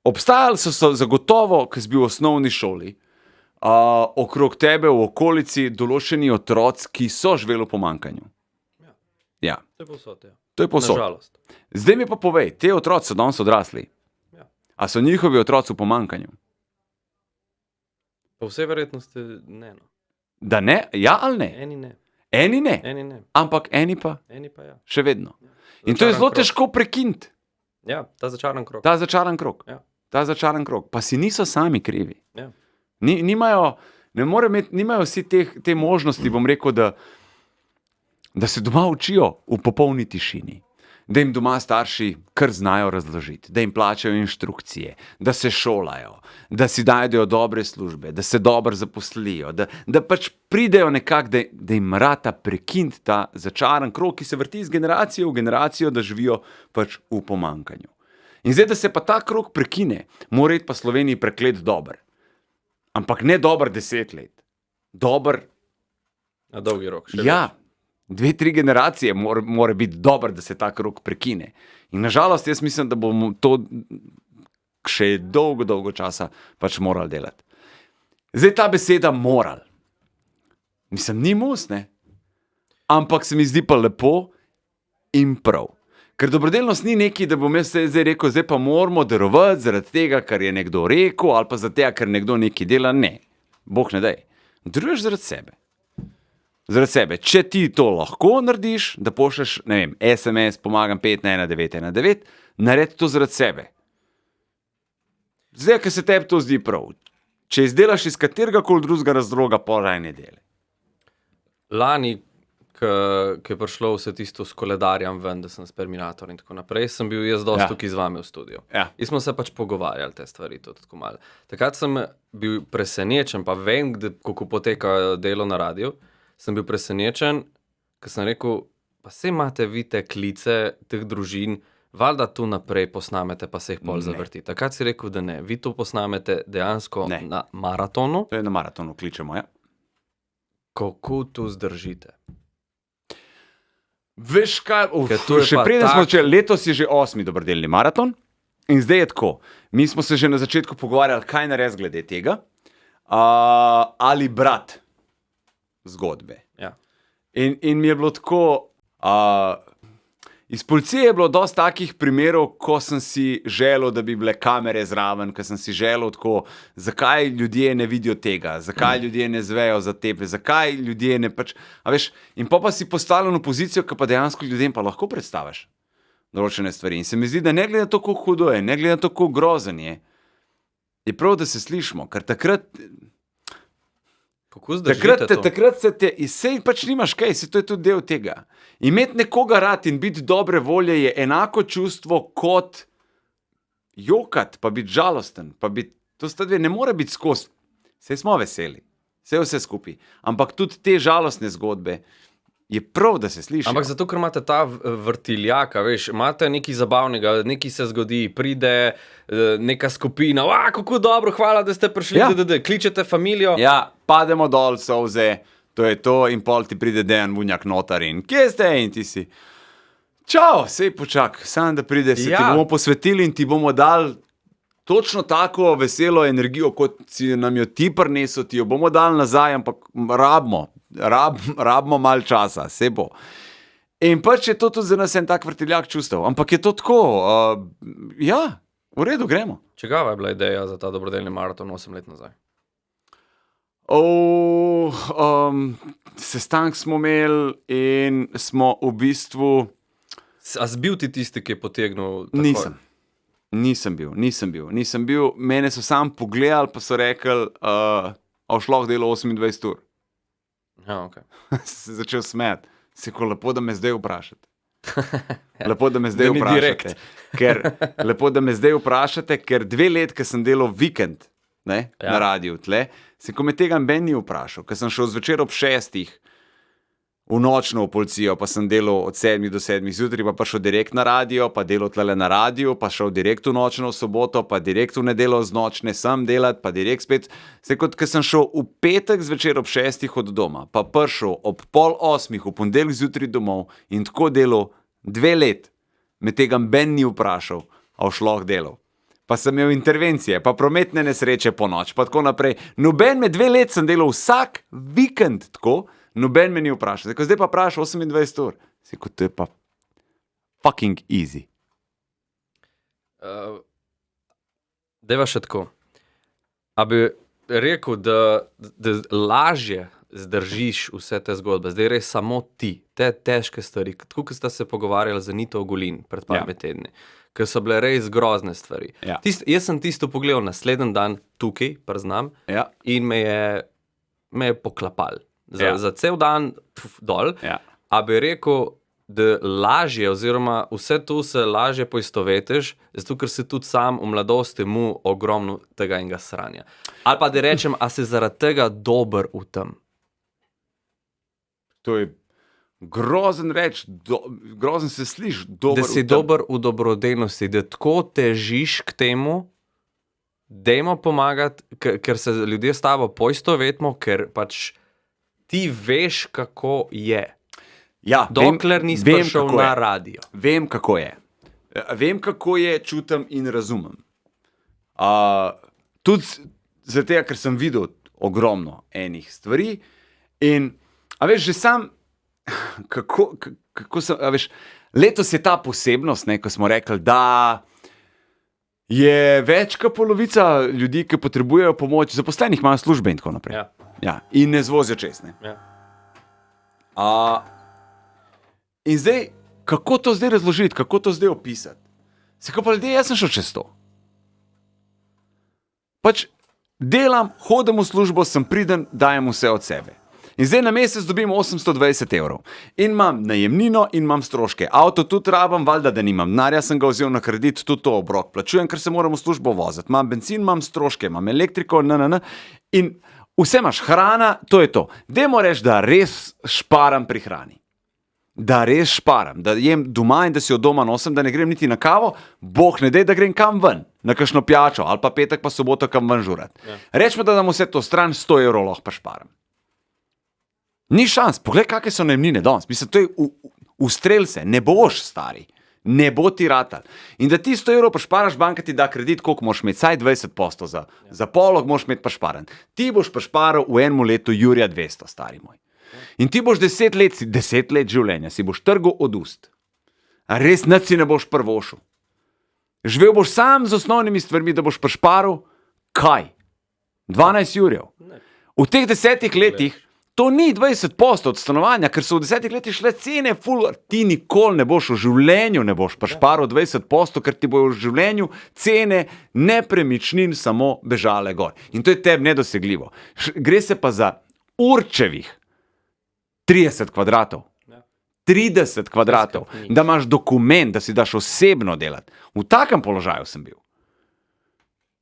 obstajali so zagotovo, ki si bil v osnovni šoli, okrog tebe v okolici določeni otroci, ki so živeli v pomanjkanju. Ja. To je povsod, ja. To je povsod. Nažalost. Zdaj mi pa povej, te otroci so danes odrasli. Ja. A so njihovi otroci v pomanjkanju? Po vsej verjetnosti ne. No. Da ne? Ja ali ne? Eni ne. Eni ne. Eni ne. Ampak eni pa Eni pa ja. še vedno. Ja. In to je zelo Začaran krog. težko prekiniti. Ja, ta začaran krog. Ta začaran krog. Ja. Ta začaran krog. Pa si niso sami krivi. Ja. Nimajo vsi te možnosti, bom rekel, da se doma učijo v popolni tišini. Da jim doma starši kar znajo razložiti, da jim plačajo inštrukcije, da se šolajo, da si dajo dobre službe, da se dobro zaposlijo, da pač pridejo nekako, da jim rata prekiniti ta začaran krog, ki se vrti iz generacije v generacijo, da živijo pač v pomanjkanju. In zdaj, da se pa ta krog prekine, mora iti pa Sloveniji preklet dober. Ampak ne dober 10 let. Dober. Na dolgi rok. Še Ja. 2-3 generacije mora biti dober, da se ta krog prekine. In nažalost, jaz mislim, da bomo to še dolgo časa pač morali delati. Zdaj ta beseda moral. Mislim, ni mus, ne? Ampak se mi zdi pa lepo in prav. Ker dobrodelnost ni nekaj, da bom jaz zdaj rekel, zdaj pa moramo darovati zaradi tega, kar je nekdo rekel, ali pa zaradi tega, ker nekdo nekaj dela. Ne, Bog ne daj. Daruješ zaradi sebe. Zaradi sebe. Če ti to lahko narediš, da pošlješ, ne vem, SMS, pomagam 51919, naredi to zaradi sebe. Zdaj, ker se tebi to zdi prav. Če izdelaš iz katerega koli drugega razloga, pa raj ne delaj. Lani, ki je prišlo vse tisto s koledarjem ven, da sem Sperminator in tako naprej, sem bil jaz dosti tukaj z vami v studiu. Ja. In smo se pač pogovarjali te stvari, to tako malo. Takrat sem bil presenečen, pa vem, kako poteka delo na radiju, sem bil presenečen, ker sem rekel, pa saj imate vi te klice teh družin, valjda tu naprej posnamete, pa se jih pol zavrti. Takrat si rekel, da ne. Vi to posnamete dejansko na maratonu. To je na maratonu, kličemo, ja. Kako to zdržite? Veš kaj, še pa preden smo tak- začeli, letos je že 8. dobrodelni maraton in zdaj je tako. Mi smo se že na začetku pogovarjali, kaj narediti glede tega, ali brat zgodbe. Ja. In mi je bilo tako, iz policije je bilo dosti takih primerov, ko sem si želel, da bi bile kamere zraven, ko sem si želel tako, zakaj ljudje ne vidijo tega, zakaj ljudje ne zvejo za tebe, zakaj ljudje ne pač, a veš, in pa si postavljen v pozicijo, ki pa dejansko ljudem pa lahko predstaviš določene stvari. In se mi zdi, da ne glede na to, kako hudo je, ne glede na to, kako grozen je prav, da se slišimo, ker takrat Takrat se te, sej pač nimaš kaj, se to je tudi del tega. Imeti nekoga rad in biti dobre volje je enako čustvo kot jokat, pa biti žalosten, pa biti, to sta dve, ne more biti skozi. Sej smo veseli, sej vse skupaj, ampak tudi te žalostne zgodbe je prav, da se sliši. Ampak zato, ker imate ta vrtiljaka, veš, imate nekaj zabavnega, nekaj se zgodi, pride neka skupina, kako dobro, hvala, da ste prišli, kličete familijo. Ja, pademo dol, solze, to je to, in pol ti pride Dejan Vunjak notar in kje ste? In ti si, čau, sej počak, sam da pride, se ti bomo posvetili in ti bomo dali točno tako veselo energijo, kot si nam jo ti prinesel, ti jo bomo dali nazaj, ampak rabimo malo časa, se bo. In pač je to tudi za nas en tak vrtiljak čustev, ampak je to tako, ja, v redu, gremo. Čigava je bila ideja za ta dobrodelni maraton 8 let nazaj? Sestanek smo imeli in smo v bistvu... A zbil ti tisti, ki je potegnil takoj? Nisem bil. Mene so sam pogledali, pa so rekli, šlo delo 28 ur. Ja, ok. Se začel smeti. Ko lepo, da me zdaj vprašate. Lepo, da me zdaj vprašate. Lepo, da me zdaj vprašate, ker 2 let, ko sem delal vikend na radiju tle, ko me tega Ben ni vprašal, ker sem šel zvečer ob 6 v nočno v policijo, pa sem delal od 7 do 7 zjutraj, pa šel direkt na radio, pa delal tlele na radiju, pa šel direkt v nočno v soboto, pa direkt v nedeljo z nočne sem delati, pa direkt spet. Kot sem šel v petek zvečer ob 6 od doma, pa prišel ob 7:30 v ponedeljek zjutraj domov in tako delal 2 let, me tega Ben ni vprašal, a šlo delal. Pa sem imel intervencije, pa prometne nesreče po noč, pa tako naprej. Noben me 2 let sem delal vsak vikend tako, noben me ni vprašal. Zdaj pa vprašal 28 ur. To je pa fucking easy. Deva še tako. A bi rekel, da lažje zdržiš vse te zgodbe, zdaj res samo ti, te težke stvari, tako kot sta se pogovarjali za Nito Ogulin pred parmi tedni, ker so bile res grozne stvari. Ja. Jaz sem tisto pogledal naslednji dan tukaj, priznam, in me je poklapal. Za cel dan dol, a bi rekel, da lažje, oziroma vse to se lažje poistovetiš, zato ker se tudi sam v mladosti mu ogromno tega enega sranja. Ali pa da rečem, a si zaradi tega dober v tem? To je grozen reč, grozen se sliš, dober v tem. Da si dober v dobrodelnosti, da tako težiš k temu, dajmo pomagati, ker se ljudje s tabo poistovetimo, ker pač ti veš, kako je. Ja, dokler nisi prišel na radio. Vem, kako je. Vem, kako je, čutim in razumem. Tudi zato, ker sem videl ogromno enih stvari in, a veš, že sam, kako sem, a veš, letos je ta posebnost, ko smo rekli, da je več kot polovica ljudi, ki potrebujejo pomoč, zaposlenih imajo službe in tako naprej. Ja, in ne zvozijo čez, ne. Ja. In zdaj, kako to zdaj razložiti, kako to zdaj opisati? Pa ljudje, jaz sem šel čez to. Pač delam, hodim v službo, sem priden, dajem vse od sebe. In zdaj na mesec dobim 820 evrov. In imam najemnino in imam stroške. Avto tudi rabim, valjda, da nimam denarja, sem ga vzel na kredit, tudi to obrok plačujem, ker se moram v službo voziti. Imam bencin, imam stroške, imam elektriko, in vse imaš, hrana, to je to. Dajmo reči, da res šparam pri hrani. Da res šparam, da jem doma in da si od doma nosim, da ne grem niti na kavo, Bog ne dej, da grem kam ven, na kakšno pijačo, ali pa petek pa soboto kam ven žurat. Ja. Rečemo, da dam vse to stran, 100 evrov lahko pa šparam. Ni šans, poglej, kakve so najemnine danes. Mislim, to je ustrel se, ne boš stari, ne bo ti ratal. In da ti 100 evrov pa šparaš, banka ti da kredit, koliko moraš imeti, saj 20% za polog moraš imeti pa šparan. Ti boš pa šparal v enem letu Jurija 200, stari moj. In ti boš 10 let življenja, si boš trgal od ust. A res nič si ne boš prvošil. Živel boš sam z osnovnimi stvarmi, da boš prišparil kaj? 12 jurjev. V teh 10 letih to ni 20% od stanovanja, ker so v 10 letih šle cene ful, ti nikoli ne boš v življenju ne boš prišparil 20%, ker ti bojo v življenju cene nepremičnin samo bežale gor. In to je tebi nedosegljivo. Gre se pa za určevih 30 kvadratov. 30 kvadratov, da imaš dokument, da si daš osebno delati. V takem položaju sem bil.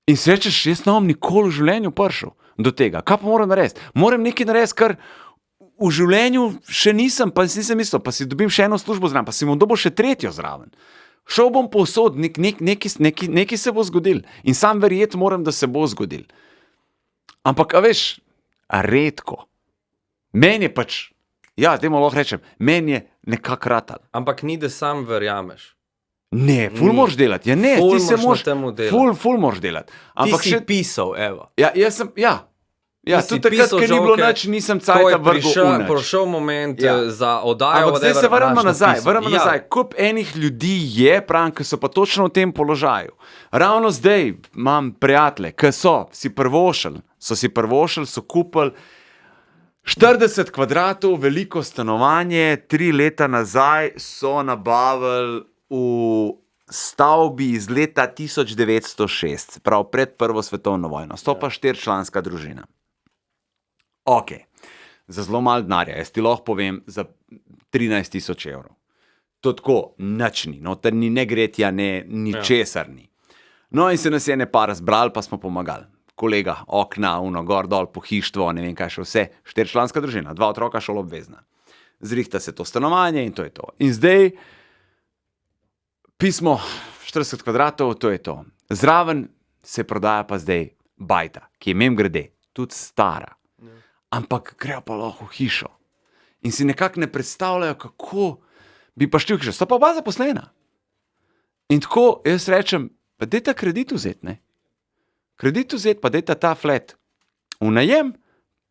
In si rečeš, jaz ne bom nikoli v življenju prišel do tega. Kaj pa moram narediti? Moram nekaj narediti, kar v življenju še nisem, pa nisem mislil, pa si dobim še eno službo zraven, pa si bom dobil še tretjo zraven. Šel bom povsod, nekaj se bo zgodil. In sam verjeti moram, da se bo zgodil. Ampak, a veš, redko. Meni je pač, ja, temu lahko rečem, meni je nekako ratal. Ampak ni, da sam verjameš. Ne, ful moraš delati. Ja, ne, Ful ti se moraš moraš na temu delati. ful moraš delati. Ampak Ti si pisal, evo. ja, jaz sem, ja. Ja, Ti si tudi takrat, pisal ker ni bilo joke, nič, nisem Ko cajta je vrgel prišel moment Ja. za oddajo. Ampak zdaj whatever, se vrnemo imaš nazaj, napisano. Kup enih ljudi je, pravim, ki so pa točno v tem položaju. Ravno zdaj imam prijatelje, ki so si prvošili, so kupili 40 kvadratov, veliko stanovanje, 3 leta nazaj so nabavili v stavbi iz leta 1906, prav pred Prvo svetovno vojno. To pa 4-članska družina. Ok, za zelo malo denarja, jaz ti lahko povem za 13.000 evrov. To tako, nič ni, noter ni ne gretja, ne ničesar ni. No in se nas je ne par zbrali, pa smo pomagali. Kolega, okna, uno, gor, dol, pohištvo, ne vem kaj še vse, 4-članska družina, 2 otroka, šolo obvezna. Zrihta se to stanovanje in to je to. In zdaj pismo 40 kvadratov, to je to. Zraven se prodaja pa zdaj bajta, ki je mimogrede tudi stara. Ampak grejo pa lahko v hišo. In si nekako ne predstavljajo, kako bi pa šli v hišo. Sta pa oba zaposlena. In tako jaz rečem, pa dajte kredit vzeti, ne? Kredit vzeti, pa dajte ta flat v najem,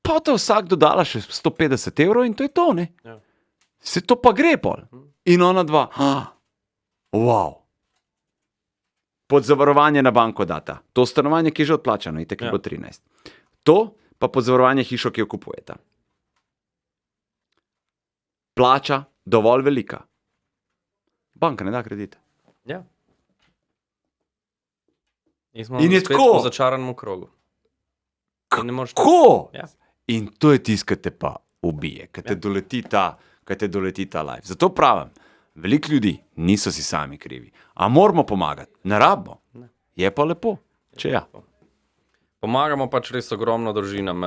pa te vsak dodala še 150 evrov in to je to, ne? Ja. Se to pa gre pol. In ona dva, wow. Pod zavarovanje na banko data. To stanovanje, ki je že odplačano, itak je bilo 13. To pa pod zavarovanje hišo, ki jo kupujeta. Plača dovolj velika. Banka ne da kredita. Ja. In je spet tako. po začaranem krogu. In ne moreš- Kako? Ja. In to je tisto, ki te pa ubije, ki te doleti ta life. Zato pravim, veliko ljudi niso si sami krivi. A moramo pomagati? Ne rabimo. Je pa lepo, če ja. Pomagamo pač res ogromno družinam.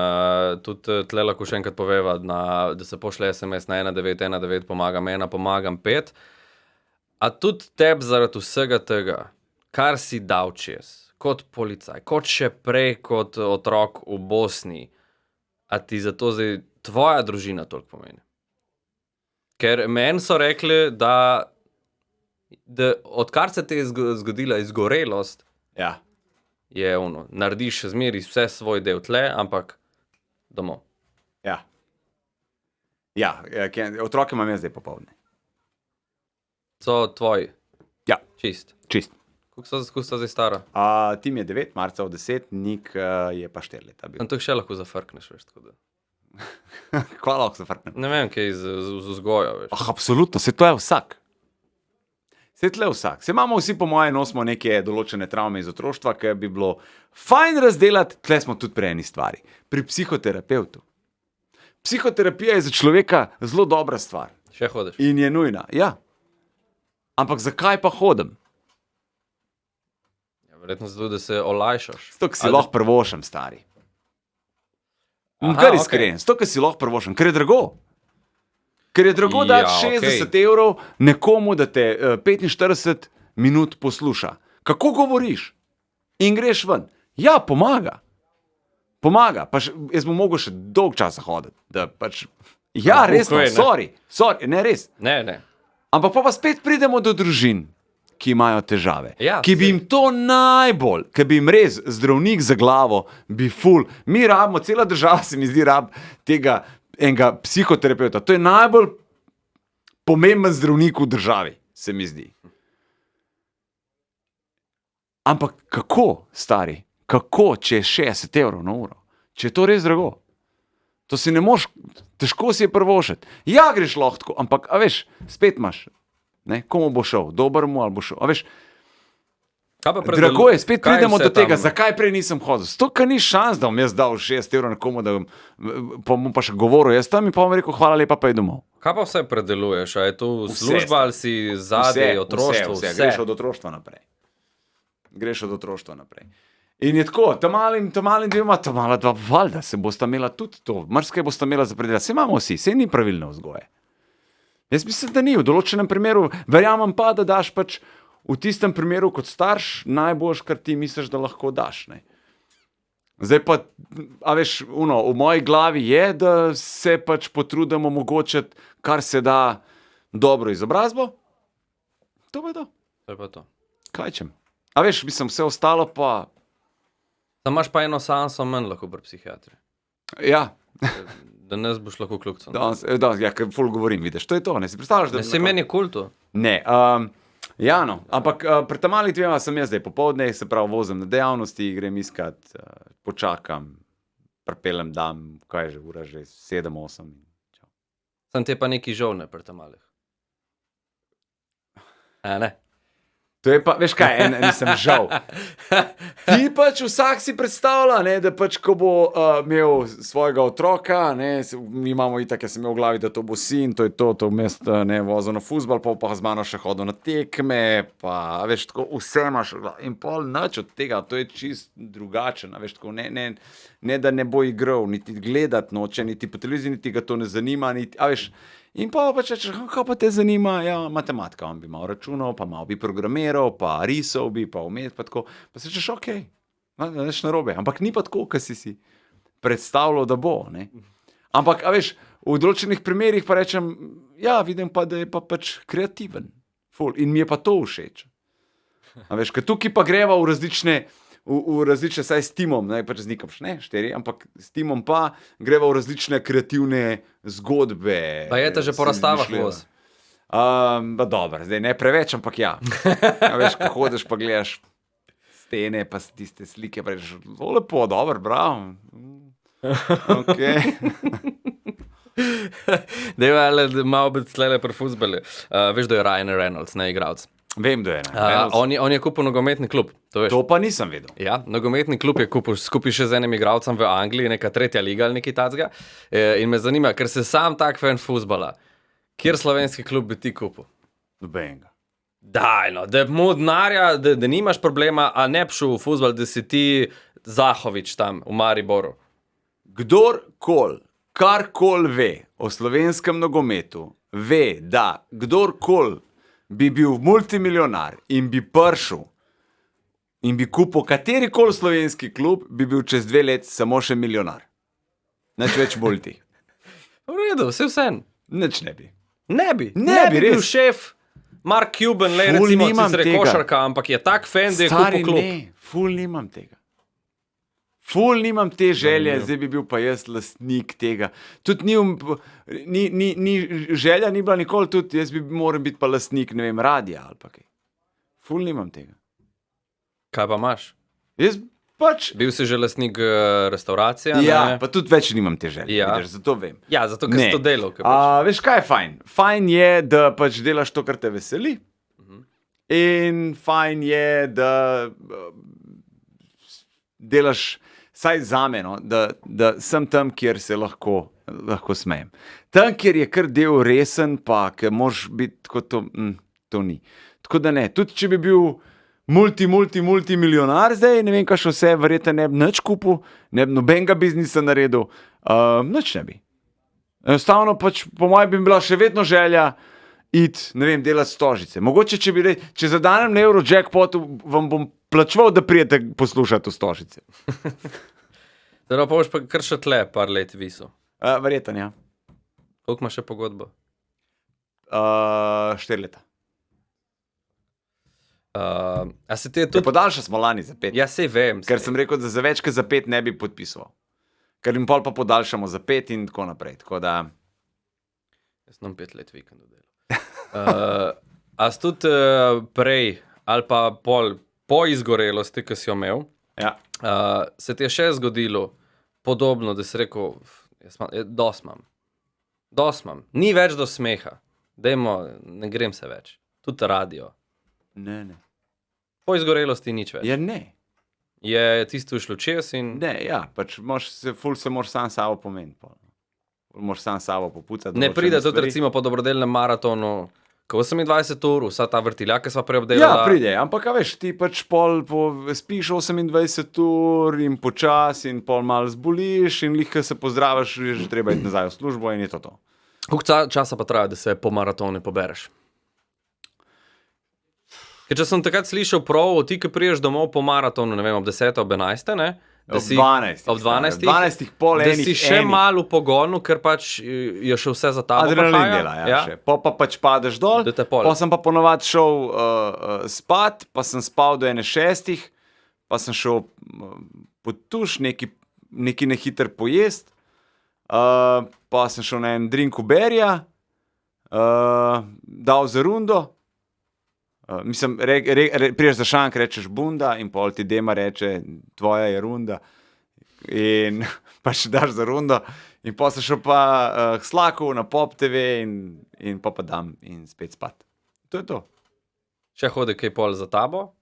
Tudi tle lahko še enkrat poveva, da se pošle SMS na 1919, pomagam 1, pomagam 5. A tudi tebi zaradi vsega tega, kar si dal čez, kot policaj, kot še prej kot otrok v Bosni, a ti zato zdaj tvoja družina toliko pomeni? Ker meni so rekli, da odkar se ti je zgodila izgorelost, Ja. je narediš zmeri vse svoj del tle, ampak domov. Ja. Ja, otroke imam jaz zdaj popoldne. So tvoji, Ja, čist. čist. Koliko sta zdaj stara? Tim je 9, Marca v 10, Nik je pa 4 leta bil. In to še lahko zafrkneš, veš, tako da. Kva lahko se frknem? Ne vem, kaj z vzgojo, veš. Absolutno, se to je vsak. Se tle vsak. Se imamo vsi, po moje, nosimo neke določene travme iz otroštva, ki bi bilo fajn razdelati, tle smo tudi pri eni stvari. Pri psihoterapevtu. Psihoterapija je za človeka zelo dobra stvar. Še hodiš. In je nujna, ja. Ampak zakaj pa hodim? Ja, verjetno zato, da se olajšaš. Zato, ker si Ali- lahko prvošem, stari. Aha, Kar okej. iskren, zato, ker si lahko prvošem, ker je drago. Ker je drago Ja, dati okej. 60 evrov nekomu, da te 45 minut posluša. Kako govoriš? In greš ven. Ja, pomaga. Pomaga. Jaz bom mogel še dolg časa hoditi. Da pač, ja, resno, ne. sorry, ne res. Ne. Ampak pa spet pridemo do družin, ki imajo težave. Ja, ki bi jim to najbolj, ki bi jim res zdravnik za glavo, bi ful. Mi rabimo, cela država se mi zdi rab tega enega psihoterapeuta. To je najbolj pomemben zdravnik v državi, se mi zdi. Ampak kako, stari? Kako, če je 60 evrov na uro? Če je to res drago? To si ne moš, težko si je prvošiti. Ja, greš lahko, ampak, a veš, spet imaš, ne, komu bo šel, dober mu ali bo šel, a veš, drago je, spet pridemo do tega, zakaj prej nisem hodil. Zato, ker ni šans, da bom jaz dal 6 evrov nekomu, da bom pa še govoril, jaz tam in pa bom rekel, hvala lepa, pa je domov. Kaj pa vse predeluješ? A je to služba ali si zadnji otroštvo? Vse. Greš od otroštva naprej. In je tako, ta malim dvema, ta mala dva, valjda se bosta imela tudi to, marsikaj bosta imela za predelati. Saj imamo vsi, saj ni pravilne vzgoje. Jaz mislim, da ni, v določenem primeru, verjamem pa, da daš pač v tistem primeru kot starš najboljš, kar ti misliš, da lahko daš. Ne? Zdaj pa, a veš, v moji glavi je, da se pač potrudim omogočiti, kar se da dobro izobrazbo. To pa je to. To je pa to. Kaj čem? A veš, mislim, vse ostalo pa... Tam imaš pa eno seanso manj lahko pri psihiatri. Ja. Da ne boš lahko kljukcem. Ja, ker ful govorim, vidiš, to je to, ne si predstavljaš, da... Ne si meni kultu. Ne, ja no, ampak pri ta malih dvema sem jaz zdaj popoldne, se pravi vozim na dejavnosti, grem iskat, počakam, pripeljem dam, kaj je že, ura že 7-8. Sam te pa neki žal ne pri ta malih. Ne? To je pa, veš kaj, nisem žal. Ti pač vsak si predstavlja, ne, da pač, ko bo imel svojega otroka, ne, mi imamo itak, jaz sem imel v glavi, da to bo sin, to je to vmes, ne, vozil na fuzbal, pa z mano še hodil na tekme, pa, veš, tako vse imaš, in pol nič od tega, to je čist drugačen, veš, tako, ne, da ne bo igral, niti gledat noče, niti po televiziji, niti ga to ne zanima, niti, a veš, in pa pač rečeš, kaj pa te zanima, ja, matematika, on bi malo računal, pa malo bi programiral, pa risal bi, pa umet, pa tako, pa se rečeš, okej, neš narobe, ampak ni pa tako, kaj si predstavljal, da bo, ne. Ampak, a veš, v določenih primerih pa rečem, ja, vidim pa, da je pa pač kreativen, ful, in mi je pa to všeč. A veš, ker tukaj pa greva v različne, saj s timom, ne, pač z nikom še ne, 4, ampak s timom pa greva v različne kreativne zgodbe. Pa je te že po razstavah voz? Pa dobro, zdaj ne preveč, ampak ja. A veš, ko hodiš pa gledaš stene, pa tiste slike, pa rečeš, zelo lepo, dobro, bravo. Okay. Dejva, malo biti tlele pri fuzbali. Veš, da je Ryan Reynolds, ne igralec. Vem, da je. On je kupil nogometni klub. To pa nisem vedel. Ja, nogometni klub je kupil skupaj še z enim igralcem v Angliji, neka 3. liga ali nekaj takega. In me zanima, ker se sam tak fan fuzbala, kjer slovenski klub bi ti kupil? Nobenega. Daj, no, da mu denarja, da nimaš problema, a ne bi šel v fuzbal, da si ti Zahovič tam v Mariboru. Kdorkoli, karkoli ve o slovenskem nogometu, ve, da kdorkoli bi bil multimilionar in bi prišel in bi kupil katerikoli slovenski klub, bi bil čez 2 leti samo še milijonar. Nič več multi. V redu, vse. Nič ne bi. Ne bi bil šef Mark Cuban, le recimo, si košarka, ampak je tak fan, da je kupil klub. Stari, ne, ful nimam tega. Ful nimam te želje, zdaj bi bil pa jaz lastnik tega. Tudi ni želja, ni bila nikoli tudi, jaz bi moral biti pa lastnik, ne vem, radija ali pa kaj. Ful nimam tega. Kaj pa imaš? Jaz pač... Bil si že lastnik restauracije? Ja, ne? Pa tudi več nimam te želje, Ja. vidiš, zato vem. Ja, zato, ker si to delal. Veš, kaj je fajn? Fajn je, da pač delaš to, kar te veseli. In fajn je, da delaš, saj zame, no, da sem tam, kjer se lahko smejem. Tam, kjer je kar del resen, pa ker moraš biti tako, to ni. Tako da ne, tudi če bi bil multimilionar zdaj, ne vem, kaj še vse, verjetno ne bi nič kupil, ne bi nobenega biznisa naredil, nič ne bi. Enostavno pač, po mojem bi bila še vedno želja iti, ne vem, delati stožice. Mogoče, če zadanem na Eurojackpotu, vam bom plačeval, da prijete poslušati v stožice. Zdaj pa boš pa kar še tle par let visel. Verjetno, ja. Koliko imaš še pogodbo? 4 leta. A se ti je tudi... Podaljša smo lani za 5. Ja, sej vem. Ker sem rekel, da za več kot za 5 ne bi podpisoval. ker jim pol pa podaljšamo za 5 in tako naprej. Tako da, Jaz sem 5 let vikendov delal. A si tudi prej, ali pa po izgorelosti, ki si jo imel, ja. se ti je še zgodilo podobno, da si rekel, dosti imam. Ni več do smeha. Dajmo, ne grem se več. Tudi radio. Ne. Po izgorelosti nič več. Ja, ne. Je tisto šlo čez in... Ne, ja, pač ful se moraš sam sabo pomeniti. Moraš sam sabo popucati. Ne pride tudi stvari. recimo po dobrodelnem maratonu, ko 28 ur, vsa ta vrtiljaka sva prej obdelala. Ja, pride, ampak a veš, ti pač spiš 28 ur in počas in pol malo zboliš in lihko se pozdraviš, je že treba iti nazaj v službo in je to. Koliko časa pa traja, da se po maratonu pobereš? Ker če sem takrat slišal prav, ti, ki priješ domov po maratonu, ne vem, ob 10, ob 11, ne? Da Ob 12. Ob 12. 12, pol Da enih, si še malo v pogonu, ker pač je še vse za tabo adrenalin pahaja. dela, ja. Še. Pa pač padeš dol, Da te pol. pa sem pa ponovadi šel spat, pa sem spal do 1:06, pa sem šel pod tuš, neki nehiter pojest, pa sem šel na en drink Uberja, dal za rundo, mislim, priješ za šank, rečeš bunda in pol ti Dema reče, tvoja je runda in pa še daš za rundo in pa se šel pa k Slaku na Pop TV in pa dam in spet spat. To je to. Še hodi kaj pol za tabo?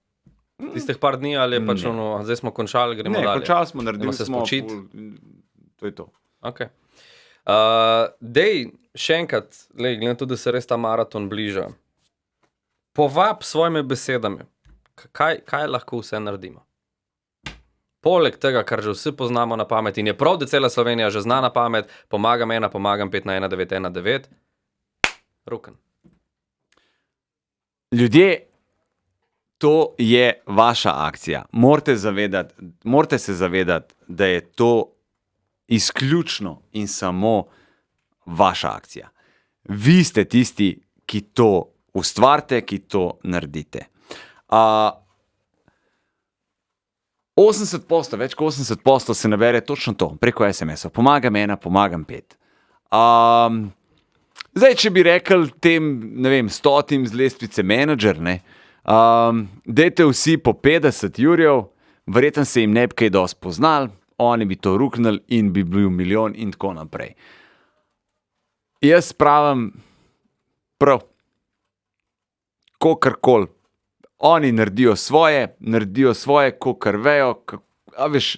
Tistih par dni ali je pač ono, zdaj smo končali, gremo Ne, dalje? končali smo, naredili Gremo se smo, spočit? to je to. Ok. Dej, še enkrat, glede na to, da se res ta maraton bliža, povab s svojimi besedami, kaj lahko vse naredimo. Poleg tega, kar že vsi poznamo na pamet in je prav, da cela Slovenija že zna na pamet, pomagam 5 na 1919, ruken. Ljudje, to je vaša akcija. Morate se zavedati, da je to izključno in samo vaša akcija. Vi ste tisti, ki to ustvarite, ki to naredite. 80%, več kot 80% se nabere točno to, preko SMS-a. Pomagam 1, pomagam 5. Zdaj, če bi rekel tem, ne vem, 100 z lestvice menedžer, dajte vsi po 50 jurjev, verjetno se jim ne bi kaj dosti poznal, oni bi to ruknili in bi bil milijon in tako naprej. Jaz pravim, prav, kokarkoli, oni naredijo svoje, kokar vejo, a veš,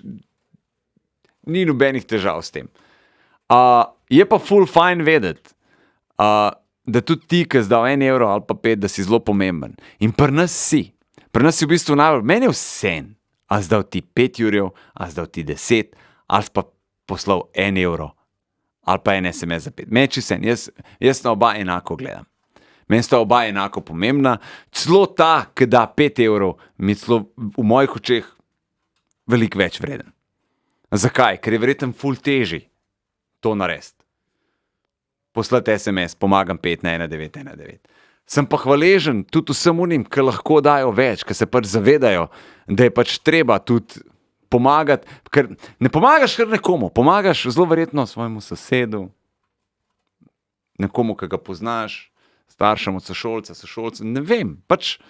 ni nobenih težav s tem. Je pa ful fajn vedeti, da tudi ti, ki si dal 1 evro ali pa 5, da si zelo pomemben. In pri nas si v bistvu najbolj, meni je vseeno, a si dal ti 5 jurjev, a si dal ti 10, ali si pa poslal 1 evro, ali pa en SMS za 5. Meni je vseeno, jaz na oba enako gledam. Meni sta oba enako pomembna, celo ta, ki da 5 evrov, mi je celo v mojih očeh veliko več vreden. Zakaj? Ker je verjetno ful težji to narediti. Poslati SMS, pomagam 5 na 1919. Sem pa hvaležen tudi vsem unim, ki lahko dajo več, ki se pač zavedajo, da je pač treba tudi pomagati, ker ne pomagaš kar nekomu, pomagaš zelo verjetno svojemu sosedu, nekomu, ki ga poznaš, staršem od sošolca, ne vem, pač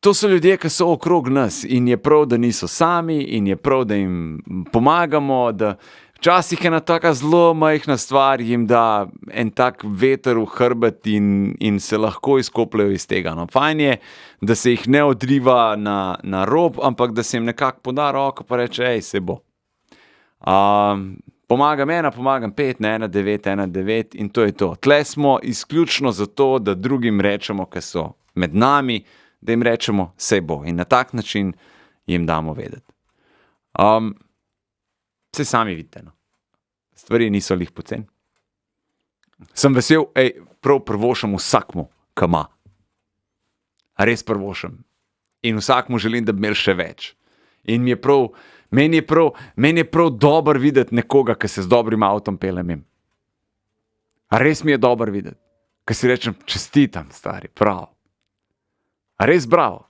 to so ljudje, ki so okrog nas in je prav, da niso sami in je prav, da jim pomagamo, da včasih ena taka zelo majhna stvar jim da en tak veter v hrbet in se lahko izkopljajo iz tega. No, fajn je, da se jih ne odriva na rob, ampak da se jim nekako poda roko pa reče, ej, se bo. Pomagam 1, pomagam 5 na 1919 in to je to. Tle smo izključno zato, da drugim rečemo, ki so med nami, da jim rečemo, se bo. In na tak način jim damo vedeti. Vse sami vidite, no. Stvari niso lih poceni. Sem vesel, prav prvošem vsakmu, ki ima. Res prvošem. In vsakmu želim, da bi imel še več. In meni je prav dobro videti nekoga, ki se z dobrim avtom pelje mimo. Res mi je dobro videti. Ki si rečem, čestitam, stari, prav. Res bravo.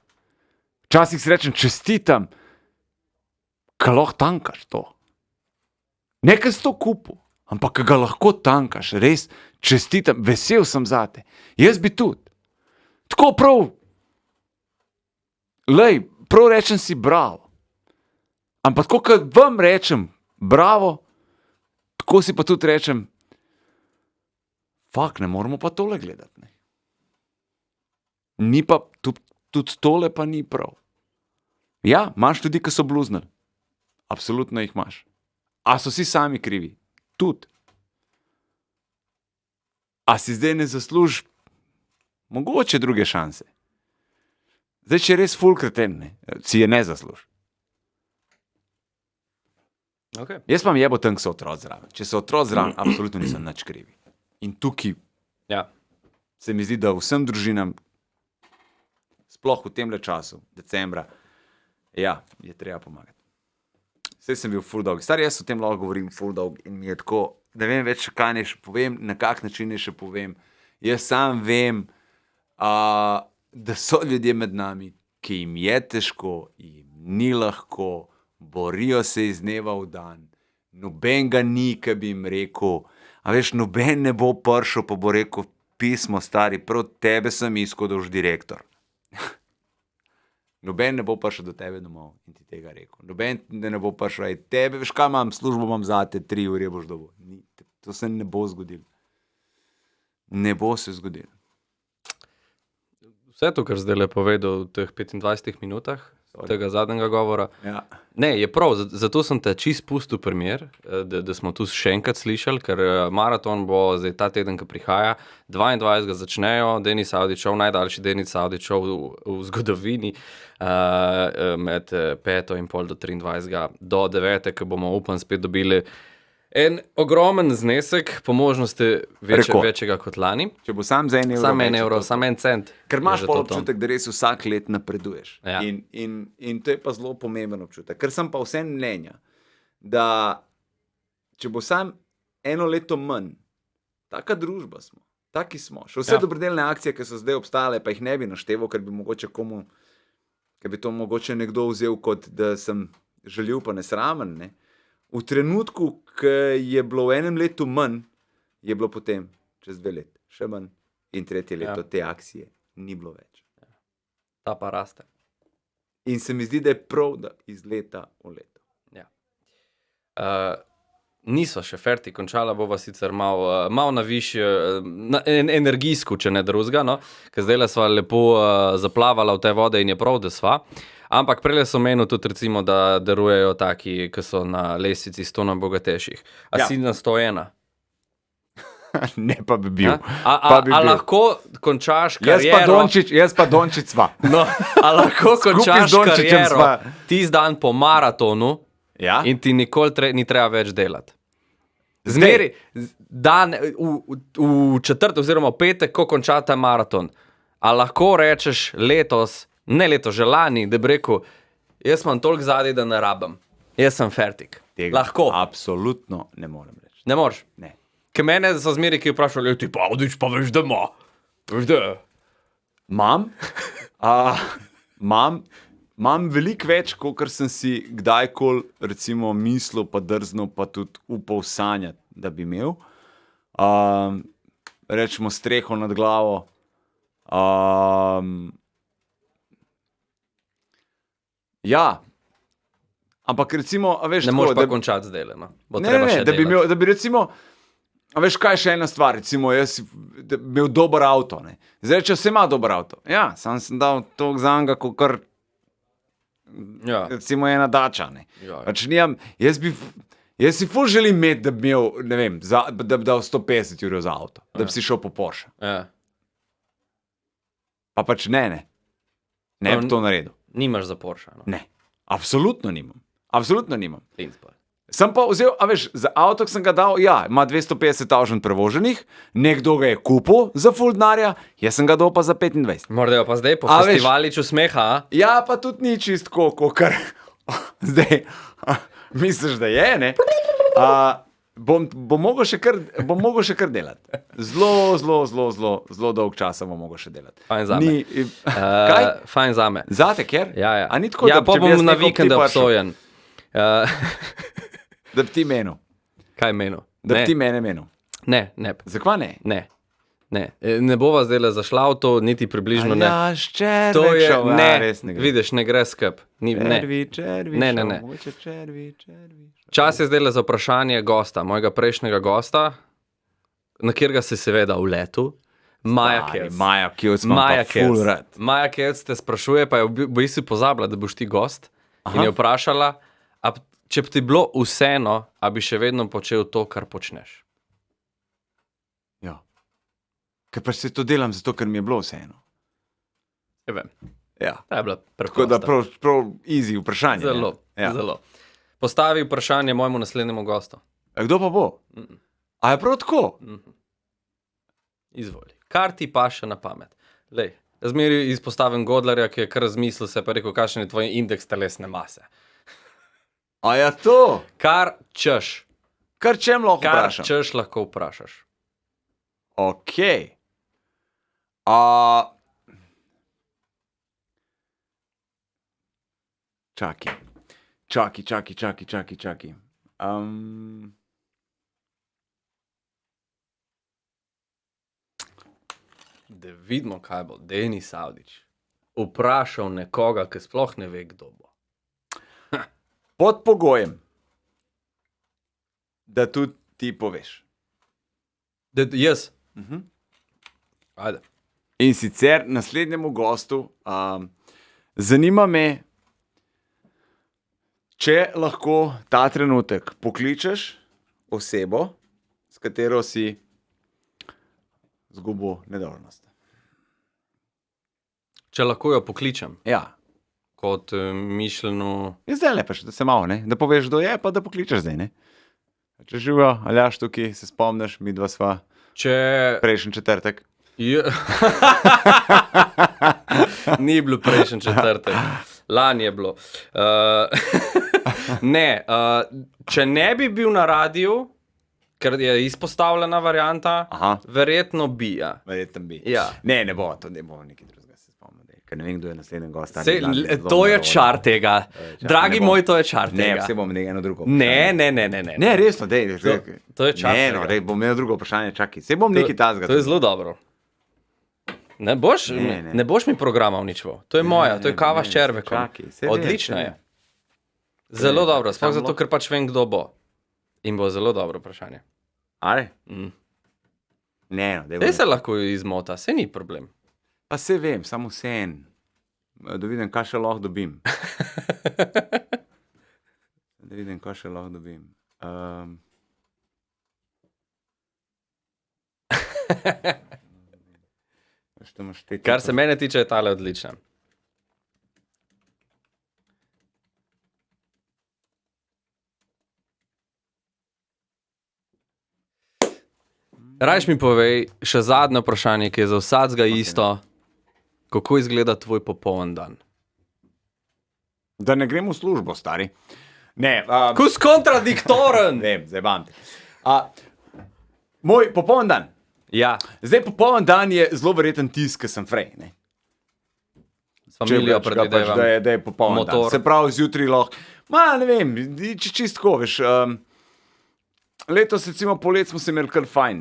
Včasih si rečem, čestitam, ki lahko tankaš to. Nekaj si to kupil, ampak ga lahko tankaš, res čestitam, vesel sem zate. Jaz bi tudi. Tako prav, prav rečem si bravo. Ampak tako, kot vam rečem bravo, tako si pa tudi rečem, ne moramo pa tole gledati. Ne. Ni pa, tudi tole pa ni prav. Ja, imaš ljudi, ki so bluznili. Absolutno jih imaš. A so si sami krivi? Tudi. A si zdaj ne zaslužiš mogoče druge šanse? Zdaj, če je res ful kreten, si je ne zaslužiš. Okay. Jaz pa mi jebo tam, ko so otroci zraven. Če so otroci zraven, absolutno nisem nič krivi. In tukaj se mi zdi, da vsem družinam, sploh v temle času, decembra, je treba pomagati. Vse sem bil ful dolg. Jaz o tem lahko govorim ful dolg in mi je tako, ne vem več, kaj ne še povem, na kak način ne še povem. Jaz sam vem, da so ljudje med nami, ki jim je težko, jim ni lahko, borijo se iz dneva v dan. Noben ga ni, ki bi jim rekel, noben ne bo prišel, pa bo rekel, pismo stari, prav tebe sem iskal, da boš direktor. Noben ne bo prišel do tebe domov in ti tega rekel. Noben ne bo prišel, tebe, veš kaj imam, službo imam zate, 3 ure boš dobil. To se ne bo zgodilo. Ne bo se zgodilo. Vse to, kar zdaj le povedal v teh 25 minutah, tega zadnjega govora. Ja. Ne, je prav, zato sem te čist pustil primer, da smo tu še enkrat slišali, ker maraton bo zdaj ta teden, ki prihaja, 22. začnejo, Denis Avdić Show, najdaljši Denis Avdić Show v zgodovini, med 5:30 do 23. do 9. ko bomo upam spet dobili en ogromen znesek, po možnosti večjega kot lani. Če bo sam za 1 evro. Sam 1 evro, sam 1 cent. Ker imaš pol občutek, da res vsak let napreduješ. Ja. In to je pa zelo pomemben občutek. Ker sem pa vse mnenja, da če bo sam 1 leto manj, taka družba smo, taki smo. Še vse dobrodelne akcije, ki so zdaj obstale, pa jih ne bi našteval, ker bi mogoče ker bi to mogoče nekdo vzel kot, da sem žaljiv pa nesramen, ne. V trenutku, ki je bilo v 1 letu manj, je bilo potem čez 2 let še manj in 3. leto te akcije ni bilo več. Ta pa raste. In se mi zdi, da je prav, da iz leta v leto. Ja. Nisva še ferti, končala bova sicer malo na višje, energijsko, če ne drugega, no? Ker zdaj sva lepo zaplavala v te vode in je prav, da sva. Ampak prele so menil tudi recimo, da darujejo taki, ki so na lestvici 100 najbogatejših. A si na 101? Ne, pa bi bil. A lahko končaš kariero... Jaz pa Dončić sva. No, a lahko končaš kariero tisti dan po maratonu in ti nikoli ni treba več delati. Zmeri dan v četrtek oziroma petek, ko konča ta maraton, a lahko rečeš letos, ne letos, že lani, da bi rekel, jaz imam toliko zadaj, da ne rabim. Jaz sem fertik. Lahko. Absolutno ne morem reči. Ne moreš? Ne. Ker mene so zmeri, ki vprašali, ti pa Avdić, pa veš, da ima. Veš, da. Imam veliko več, kot sem si kdajkoli recimo mislil, pa drznil, pa tudi upal sanjati, da bi imel. Rečemo streho nad glavo. Ja, ampak recimo, a veš, ne moreš pa končati zdaj, no. Ne, da bi recimo, a veš, kaj je še ena stvar, recimo, jaz da bi imel dober avto, ne. Zdaj, če se ima dober avto, sam sem dal toliko za njega, kot kar recimo ena dača, ne. Pač nijam, jaz si ful želim imeti, da bi imel, ne vem, da bi dal 150 evrov za avto, da bi si šel po Porsche. Pa pač ne bi to naredil. Nimaš za Porsche, no? Ne, absolutno nimam. Sem pa vzel, a veš, za avto, ki sem ga dal, ima 250.000 prevoženih, nekdo ga je kupil za ful denarja, jaz sem ga dal pa za 25. Morda pa zdaj po festivaliču smeha, a? Ja, pa tudi ni čistko, kar zdaj misliš, da je, ne? Bom mogel še kar delati. Zelo dolg časa bom mogel še delati. Fajn zame. Kaj? Fajn zame. Zate, ker? Ja. A ni tako, pa bom na vikend obsojen. Da bi ti menil. Kaj menil? Da bi Ne. ti mene menil. Ne. Zakaj ne? Ne. Ne bova zdaj zašla v to, niti približno ne. Ja, ščervek To je, šel, ne, res ne gre. vidiš, ne gre skup. Ne. Červi, Ne. mogoče červi. Čas je zdaj za vprašanje gosta, mojega prejšnjega gosta, na katerega se seveda vletu. Maja Kevc. Maja Kevc, Maja Kevc. Maja Kevc te sprašuje, pa je v bistvu pozabila, da boš ti gost. Aha. In je vprašala, če bi ti bilo vseeno, a bi še vedno počel to, kar počneš. Ja. Ker pa se to delam zato, ker mi je bilo vseeno. Ja, vem. Ja. Ta je bila Tako da preprosta. prav easy vprašanje. Zelo, Ja. zelo. Postavi vprašanje mojemu naslednjemu gostu. A kdo pa bo? A je prav tako? Izvoli. Kar ti paše na pamet. Lej, zmeri izpostavim Godlerja, ki je kar razmislil se, pa rekel, kakšen je tvoj indeks telesne mase. A ja to? Kar češ. Kar čem lahko Kar vprašam? češ lahko vprašaš. Ok. Čaki. Da vidimo, kaj bo Denis Avdić vprašal nekoga, ki sploh ne ve, kdo bo. Pod pogojem, da tudi ti poveš. Jaz? Ajde. In sicer naslednjemu gostu zanima me, če lahko ta trenutek pokličeš osebo, s katero si izgubil nedolžnost. Če lahko jo pokličem Ja. kot mišljeno. Je zdaj lepaš, da se malo, ne? Da poveš, kdo je, pa da pokličeš zdaj. Ne? Če živijo, Aljaš tukaj, se spomniš, mi dva sva prejšnji četrtek. Ni bilo prejšnji četrtek, lani je bilo. Ne, če ne bi bil na radiju, ker je izpostavljena varianta, verjetno bi. Ja. Verjetno bi. Ja. Ne bo, to ne bo nekaj drugega, se spomnim. Ker ne vem, kdo je naslednji gost. To je čar tega. Dragi moj, to je čar Ne, tega. vse bom eno drugo. Ne. Ne, resno, dej. To je čar Ne, tega. no, dej, bom imel drugo vprašanje, čakaj. Saj bom nekaj tazga. To je zelo dobro. Ne boš mi programal ničvo. To je moja, to je kava s červekom. Odlična je. Zelo dobro, sploh zato, ker pač vem, kdo bo. In bo zelo dobro vprašanje. Ali? Ne, no, Dej se lahko izmota, se ni problem. Pa se vem, samo sen. Da vidim, kaj še lahko dobim. Kar se mene tiče, je tale odlična. Rajš mi povej še zadnje vprašanje, ki je za vsakega isto. Kako izgleda tvoj popoln dan? Da ne grem v službo, stari. Ne. Kus kontradiktoren! Vem, zdaj bam te. Moj popoln dan. Ja. Zdaj popoln dan je zelo verjeten tisk, ki sem frej. Ne? S familijo predvidevam. Da je popoln dan. Se pravi, zjutraj lahko. Ne vem, čistko, veš. Letos, recimo, polet smo se imeli kar fajn.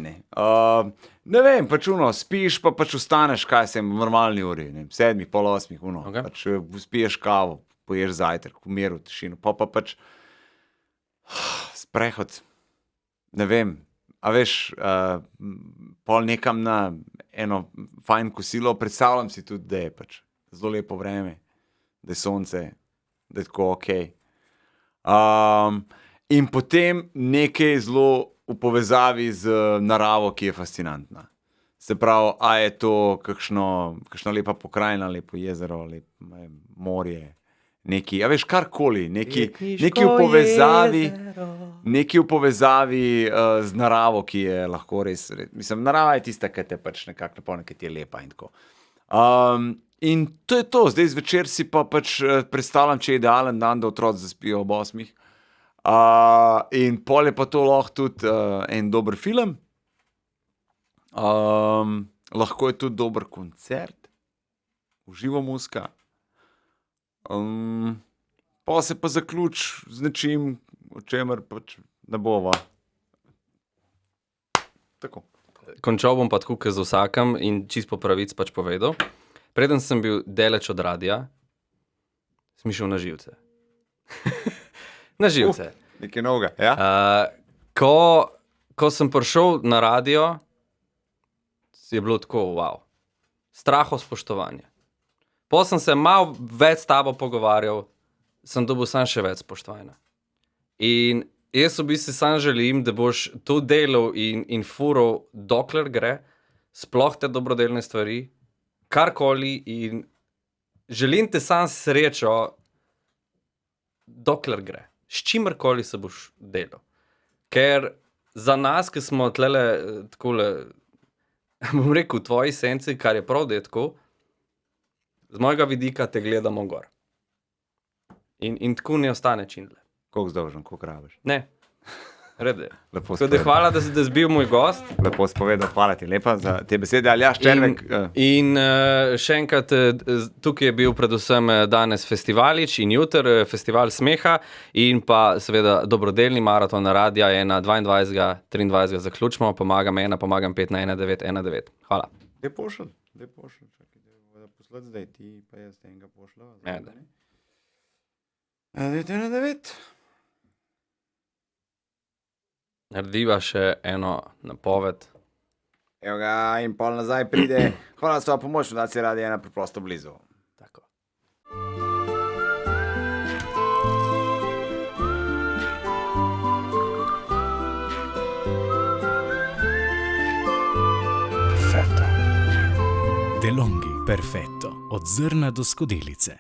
Ne vem, pač spiš, pa pač ustaneš, kaj sem v normalni uri, 7, pol 8, Okay. pač spiješ kavo, poješ zajtrk, v miru, tišino, pa pač sprehod, ne vem, a veš, pol nekam na eno fajn kosilo, predstavljam si tudi, da je pač zelo lepo vreme, da je sonce, da je tako ok. In potem nekaj zelo v povezavi z naravo, ki je fascinantna. Se pravi, a je to kakšna lepa pokrajina, lepo jezero, lepo morje, nekaj, a veš, karkoli, nekaj v povezavi z naravo, ki je lahko res, mislim, narava je tista, ki te pač nekako napolni, ki ti je lepa in tako. In to je to, zdaj zvečer si pa pač predstavljam, če je idealen dan, da otroci zaspijo ob 8. In pol je pa to lahko tudi en dober film, lahko je tudi dober koncert, uživo muzika, pa se pa zaključ z nečim, o čemer pač ne bova Tako. Končal bom pa tako, kot z vsakem in čist po pravic pač povedal. Preden sem bil daleč od radia, sem šel na živce. Na živce. Nekaj novega, ja? Ko sem prišel na radio, je bilo tako, wow. Straho spoštovanje. Po sem se malo več s tabo pogovarjal, sem dobil sam še več spoštovanja. In jaz v bistvu sam želim, da boš to delal in furov, dokler gre, sploh te dobrodelne stvari, karkoli in želim te sam srečo, dokler gre. S čimerkoli se boš delal. Ker za nas, ki smo tlele takole, bom rekel, v tvoji senci, kar je prav, da je tako, z mojega vidika te gledamo gor. In tako ne ostane čindle. Koliko zdolžen, koliko rabiš? Ne, rede. Lepo Tako da hvala, da si bil moj gost. Lepo spovedal, hvala ti lepa za te besede. Aljaž Červek. In še enkrat, tukaj je bil predvsem danes festivalič in jutri festival smeha in pa seveda dobrodelni maraton radia je na 22. 23. zaključimo, pomagam 5 na 1919. Hvala. Lepo šel. Čakaj, da poslati zdaj ti, pa jaz enega pošla. Ajde. 1919. Narediva še eno napoved. Evo ga, in pol nazaj pride. Hvala za pomoč, Fundacija Radio 1 preprosto blizu. Tako. DeLonghi, perfetto, od zrna do skodelice.